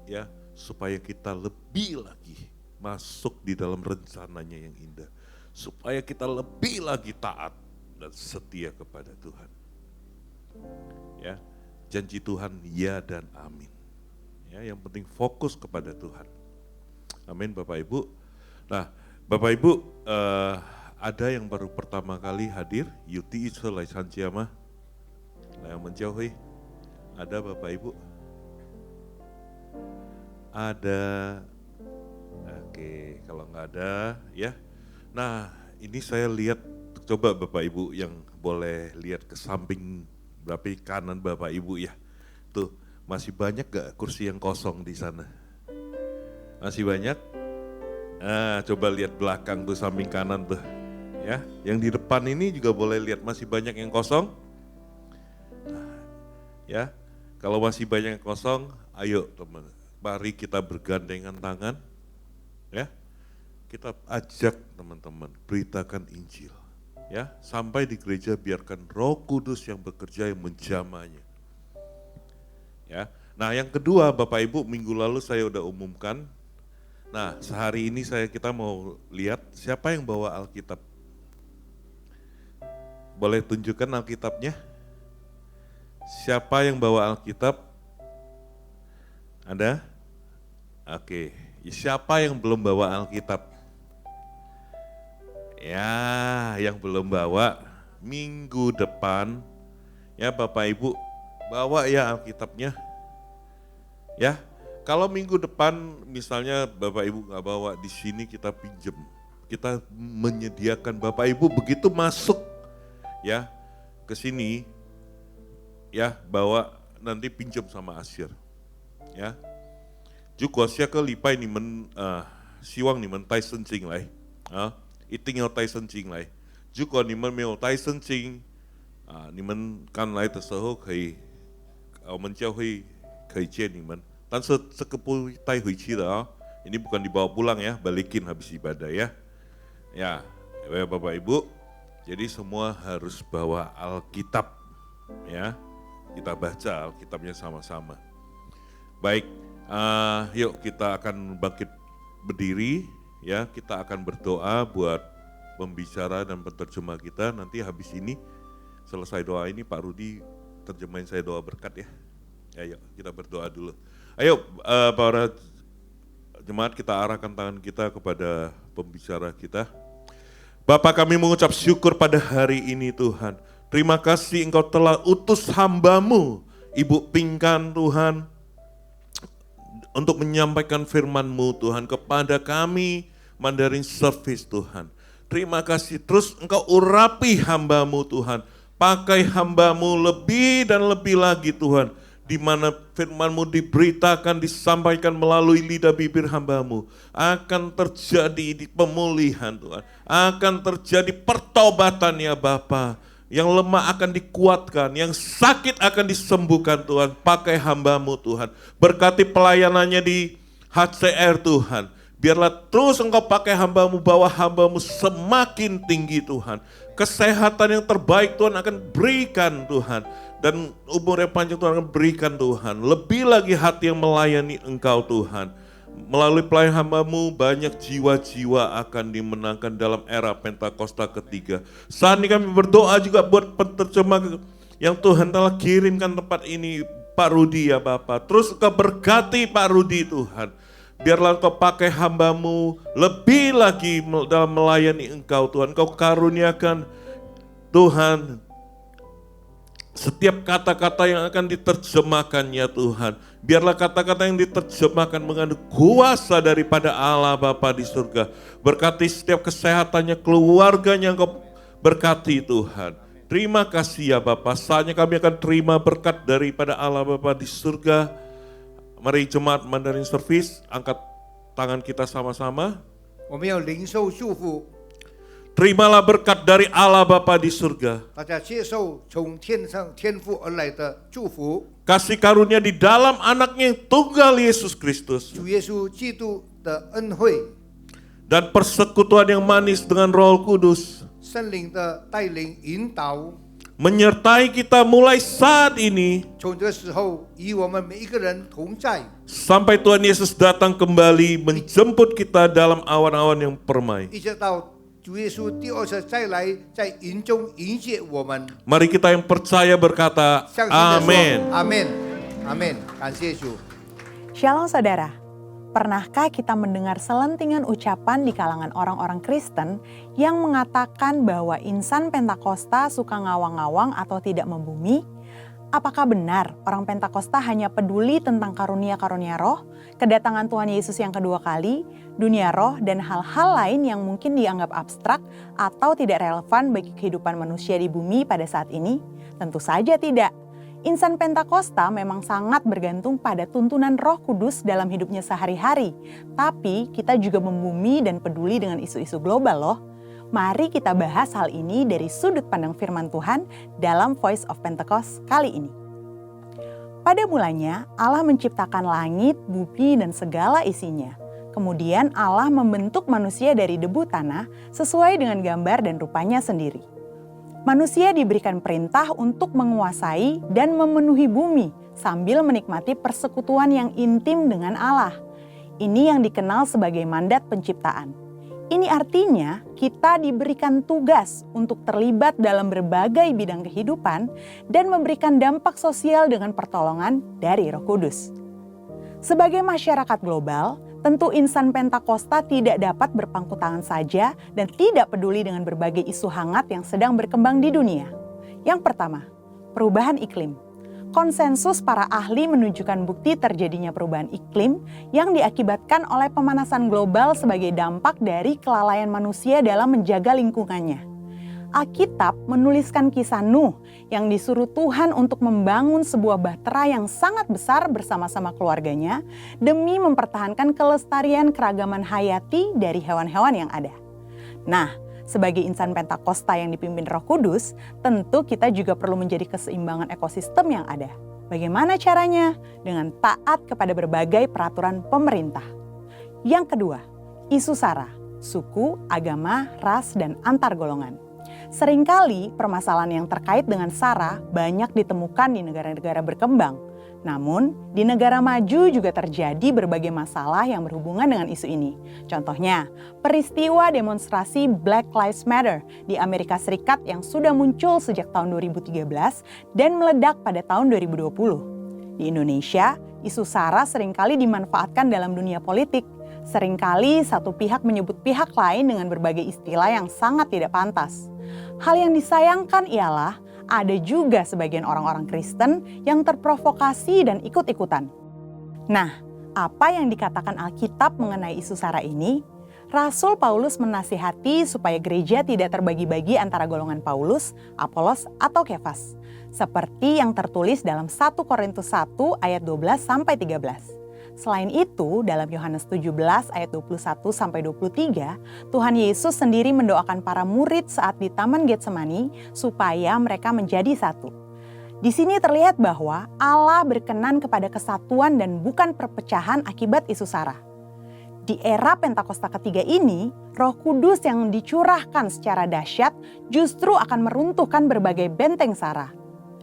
ya, supaya kita lebih lagi masuk di dalam rencananya yang indah. Supaya kita lebih lagi taat dan setia kepada Tuhan. Ya, janji Tuhan ya dan amin. Ya, yang penting fokus kepada Tuhan. Amin Bapak Ibu. Nah, Bapak Ibu, ada yang baru pertama kali hadir, Yuti Iso Lai Sanjiama, yang menjauhi. Ada Bapak Ibu? Ada Oke, kalau nggak ada ya. Nah, ini saya lihat, coba Bapak Ibu yang boleh lihat ke samping berarti kanan Bapak Ibu ya. Tuh, masih banyak gak kursi yang kosong di sana? Masih banyak? Coba lihat belakang tuh, samping kanan tuh. Ya, yang di depan ini juga boleh lihat masih banyak yang kosong. Ya, kalau masih banyak yang kosong, ayo teman, mari kita bergandengan tangan. Ya, kita ajak teman-teman beritakan Injil. Ya, sampai di gereja biarkan Roh Kudus yang bekerja, yang menjamahnya. Ya, nah yang kedua Bapak Ibu, minggu lalu saya udah umumkan. Nah, sehari ini kita mau lihat siapa yang bawa Alkitab. Boleh tunjukkan Alkitabnya? Siapa yang bawa Alkitab? Ada? Oke, siapa yang belum bawa Alkitab? Ya, yang belum bawa, minggu depan ya Bapak Ibu bawa ya Alkitabnya. Ya, kalau minggu depan misalnya Bapak Ibu nggak bawa, di sini kita pinjem, kita menyediakan Bapak Ibu begitu masuk ya ke sini ya, bawa nanti pinjam sama Asyir ya. Juga siya ke lipai ni men siwang ni men tai sencing lai. Iting yang tai sencing lai. Juga ni men meo tai sencing. Ni men kan lai terseho kei menciau kei jen ni men. Tan sekepu tai hui ci dah. Ini bukan dibawa pulang ya, balikin habis ibadah ya. Ya, Bapak Ibu. Jadi semua harus bawa Alkitab ya. Kita baca Alkitabnya sama-sama. Baik, yuk kita akan bangkit berdiri ya, kita akan berdoa buat pembicara dan penerjemah kita. Nanti habis ini selesai doa ini Pak Rudi terjemahin saya doa berkat ya. Ayo kita berdoa dulu. Ayo para jemaat, kita arahkan tangan kita kepada pembicara kita. Bapa, kami mengucap syukur pada hari ini Tuhan. Terima kasih Engkau telah utus hamba-Mu, Ibu Pingkan Tuhan, untuk menyampaikan firman-Mu Tuhan kepada kami Mandarin Service Tuhan. Terima kasih, terus Engkau urapi hamba-Mu Tuhan. Pakai hamba-Mu lebih dan lebih lagi Tuhan. Di mana firman-Mu diberitakan, disampaikan melalui lidah bibir hamba-Mu. Akan terjadi pemulihan Tuhan. Akan terjadi pertobatan ya Bapa. Yang lemah akan dikuatkan, yang sakit akan disembuhkan Tuhan. Pakai hamba-Mu Tuhan. Berkati pelayanannya di HCR Tuhan. Biarlah terus Engkau pakai hamba-Mu, bawa hamba-Mu semakin tinggi Tuhan. Kesehatan yang terbaik Tuhan akan berikan Tuhan. Dan umur yang panjang Tuhan akan berikan Tuhan. Lebih lagi hati yang melayani Engkau Tuhan. Melalui pelayan hamba-Mu banyak jiwa-jiwa akan dimenangkan dalam era Pentakosta ketiga. Saat ini kami berdoa juga buat penerjemah yang Tuhan telah kirimkan tempat ini, Pak Rudi ya Bapak. Terus Engkau berkati Pak Rudi Tuhan. Biarlah Engkau pakai hamba-Mu lebih lagi dalam melayani Engkau Tuhan. Engkau karuniakan Tuhan setiap kata-kata yang akan diterjemahkan ya Tuhan. Biarlah kata-kata yang diterjemahkan mengandung kuasa daripada Allah Bapa di surga. Berkati setiap kesehatannya, keluarganya Engkau berkati Tuhan. Terima kasih ya Bapa. Saatnya kami akan terima berkat daripada Allah Bapa di surga. Mari jemaat Mandarin Service, angkat tangan kita sama-sama. 我们要领受祝福， Terimalah berkat dari Allah Bapa di surga. 大家接受从天上天父而来的祝福。 Kasih karunia di dalam anaknya yang tunggal Yesus Kristus. 主耶稣基督的恩惠， Dan persekutuan yang manis dengan Roh Kudus. 圣灵的带领引导， Menyertai kita mulai saat ini. 从这个时候与我们每一个人同在， Sampai Tuhan Yesus datang kembali menjemput kita dalam awan-awan yang permai. 一直到主耶稣第二次再来，在云中迎接我们。 Mari kita yang percaya berkata, 相信的说 Amin. 阿门，阿门，感谢主。 Shalom saudara, pernahkah kita mendengar selentingan ucapan di kalangan orang-orang Kristen yang mengatakan bahwa insan Pentakosta suka ngawang-ngawang atau tidak membumi? apakah benar orang Pentakosta hanya peduli tentang karunia-karunia roh, kedatangan Tuhan Yesus yang kedua kali, dunia roh, dan hal-hal lain yang mungkin dianggap abstrak atau tidak relevan bagi kehidupan manusia di bumi pada saat ini? Tentu saja tidak. Insan Pentakosta memang sangat bergantung pada tuntunan Roh Kudus dalam hidupnya sehari-hari. Tapi kita juga membumi dan peduli dengan isu-isu global loh. Mari kita bahas hal ini dari sudut pandang firman Tuhan dalam Voice of Pentecost kali ini. Pada mulanya Allah menciptakan langit, bumi, dan segala isinya. Kemudian Allah membentuk manusia dari debu tanah sesuai dengan gambar dan rupanya sendiri. Manusia diberikan perintah untuk menguasai dan memenuhi bumi sambil menikmati persekutuan yang intim dengan Allah. Ini yang dikenal sebagai mandat penciptaan. Ini artinya kita diberikan tugas untuk terlibat dalam berbagai bidang kehidupan dan memberikan dampak sosial dengan pertolongan dari Roh Kudus. Sebagai masyarakat global, tentu insan Pentakosta tidak dapat berpangku tangan saja dan tidak peduli dengan berbagai isu hangat yang sedang berkembang di dunia. Yang pertama, perubahan iklim. Konsensus para ahli menunjukkan bukti terjadinya perubahan iklim yang diakibatkan oleh pemanasan global sebagai dampak dari kelalaian manusia dalam menjaga lingkungannya. Alkitab menuliskan kisah Nuh yang disuruh Tuhan untuk membangun sebuah bahtera yang sangat besar bersama-sama keluarganya demi mempertahankan kelestarian keragaman hayati dari hewan-hewan yang ada. Nah, sebagai insan Pentakosta yang dipimpin Roh Kudus, tentu kita juga perlu menjadi keseimbangan ekosistem yang ada. Bagaimana caranya? Dengan taat kepada berbagai peraturan pemerintah. Yang kedua, isu SARA, suku, agama, ras, dan antar golongan. Seringkali permasalahan yang terkait dengan SARA banyak ditemukan di negara-negara berkembang. Namun, di negara maju juga terjadi berbagai masalah yang berhubungan dengan isu ini. Contohnya, peristiwa demonstrasi Black Lives Matter di Amerika Serikat yang sudah muncul sejak tahun 2013 dan meledak pada tahun 2020. Di Indonesia, isu SARA seringkali dimanfaatkan dalam dunia politik. Seringkali satu pihak menyebut pihak lain dengan berbagai istilah yang sangat tidak pantas. Hal yang disayangkan ialah ada juga sebagian orang-orang Kristen yang terprovokasi dan ikut-ikutan. Nah, apa yang dikatakan Alkitab mengenai isu SARA ini? Rasul Paulus menasihati supaya gereja tidak terbagi-bagi antara golongan Paulus, Apolos, atau Kefas. Seperti yang tertulis dalam 1 Korintus 1 ayat 12-13. Selain itu, dalam Yohanes 17 ayat 21-23, Tuhan Yesus sendiri mendoakan para murid saat di Taman Getsemani supaya mereka menjadi satu. Di sini terlihat bahwa Allah berkenan kepada kesatuan dan bukan perpecahan akibat isu SARA. Di era Pentakosta ketiga ini, Roh Kudus yang dicurahkan secara dahsyat justru akan meruntuhkan berbagai benteng SARA.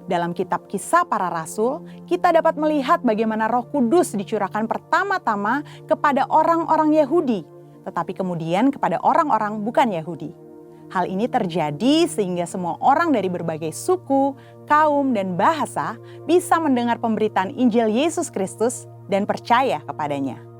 Dalam kitab Kisah Para Rasul, kita dapat melihat bagaimana Roh Kudus dicurahkan pertama-tama kepada orang-orang Yahudi, tetapi kemudian kepada orang-orang bukan Yahudi. Hal ini terjadi sehingga semua orang dari berbagai suku, kaum, dan bahasa bisa mendengar pemberitaan Injil Yesus Kristus dan percaya kepadanya.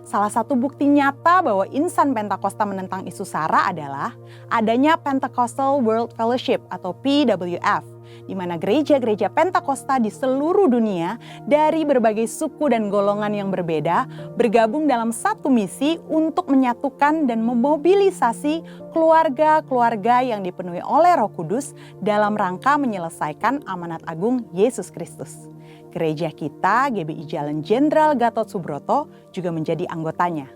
Salah satu bukti nyata bahwa insan Pentakosta menentang isu SARA adalah adanya Pentecostal World Fellowship atau PWF, di mana gereja-gereja Pentakosta di seluruh dunia dari berbagai suku dan golongan yang berbeda bergabung dalam satu misi untuk menyatukan dan memobilisasi keluarga-keluarga yang dipenuhi oleh Roh Kudus dalam rangka menyelesaikan amanat agung Yesus Kristus. Gereja kita, GBI Jalan Jenderal Gatot Subroto, juga menjadi anggotanya.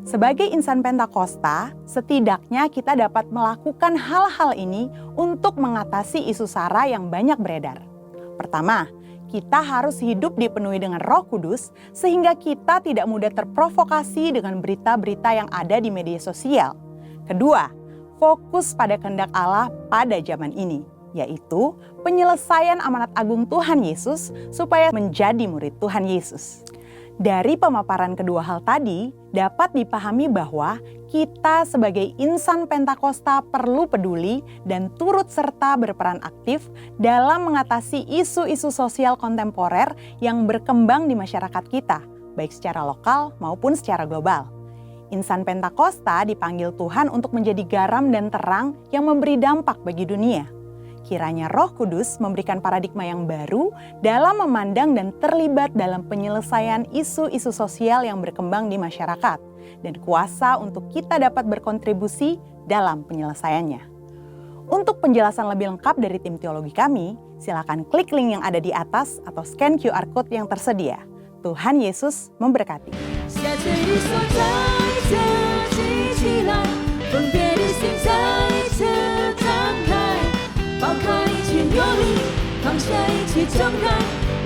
Sebagai insan Pentakosta, setidaknya kita dapat melakukan hal-hal ini untuk mengatasi isu SARA yang banyak beredar. Pertama, kita harus hidup dipenuhi dengan Roh Kudus sehingga kita tidak mudah terprovokasi dengan berita-berita yang ada di media sosial. Kedua, fokus pada kehendak Allah pada zaman ini, yaitu penyelesaian amanat agung Tuhan Yesus supaya menjadi murid Tuhan Yesus. Dari pemaparan kedua hal tadi, dapat dipahami bahwa kita sebagai insan Pentakosta perlu peduli dan turut serta berperan aktif dalam mengatasi isu-isu sosial kontemporer yang berkembang di masyarakat kita, baik secara lokal maupun secara global. Insan Pentakosta dipanggil Tuhan untuk menjadi garam dan terang yang memberi dampak bagi dunia. Kiranya Roh Kudus memberikan paradigma yang baru dalam memandang dan terlibat dalam penyelesaian isu-isu sosial yang berkembang di masyarakat, dan kuasa untuk kita dapat berkontribusi dalam penyelesaiannya. Untuk penjelasan lebih lengkap dari tim teologi kami, silakan klik link yang ada di atas atau scan QR Code yang tersedia. Tuhan Yesus memberkati. 下坠的所在这记起来，分别的心在这张开，抛开一切忧虑，放下一切重担，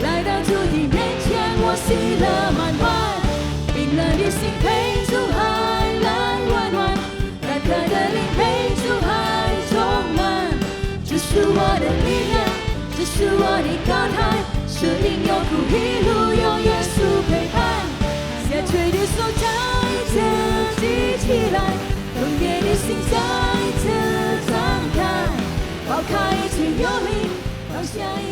来到主的面前，我喜乐满怀，冰冷的心陪主海来温暖，感慨的灵陪主海充满，这是我的力量，这是我的高台，生命有苦一路有耶稣陪伴。下垂的手在这记起来，分别的心在这张开，抛开一切忧虑，放下一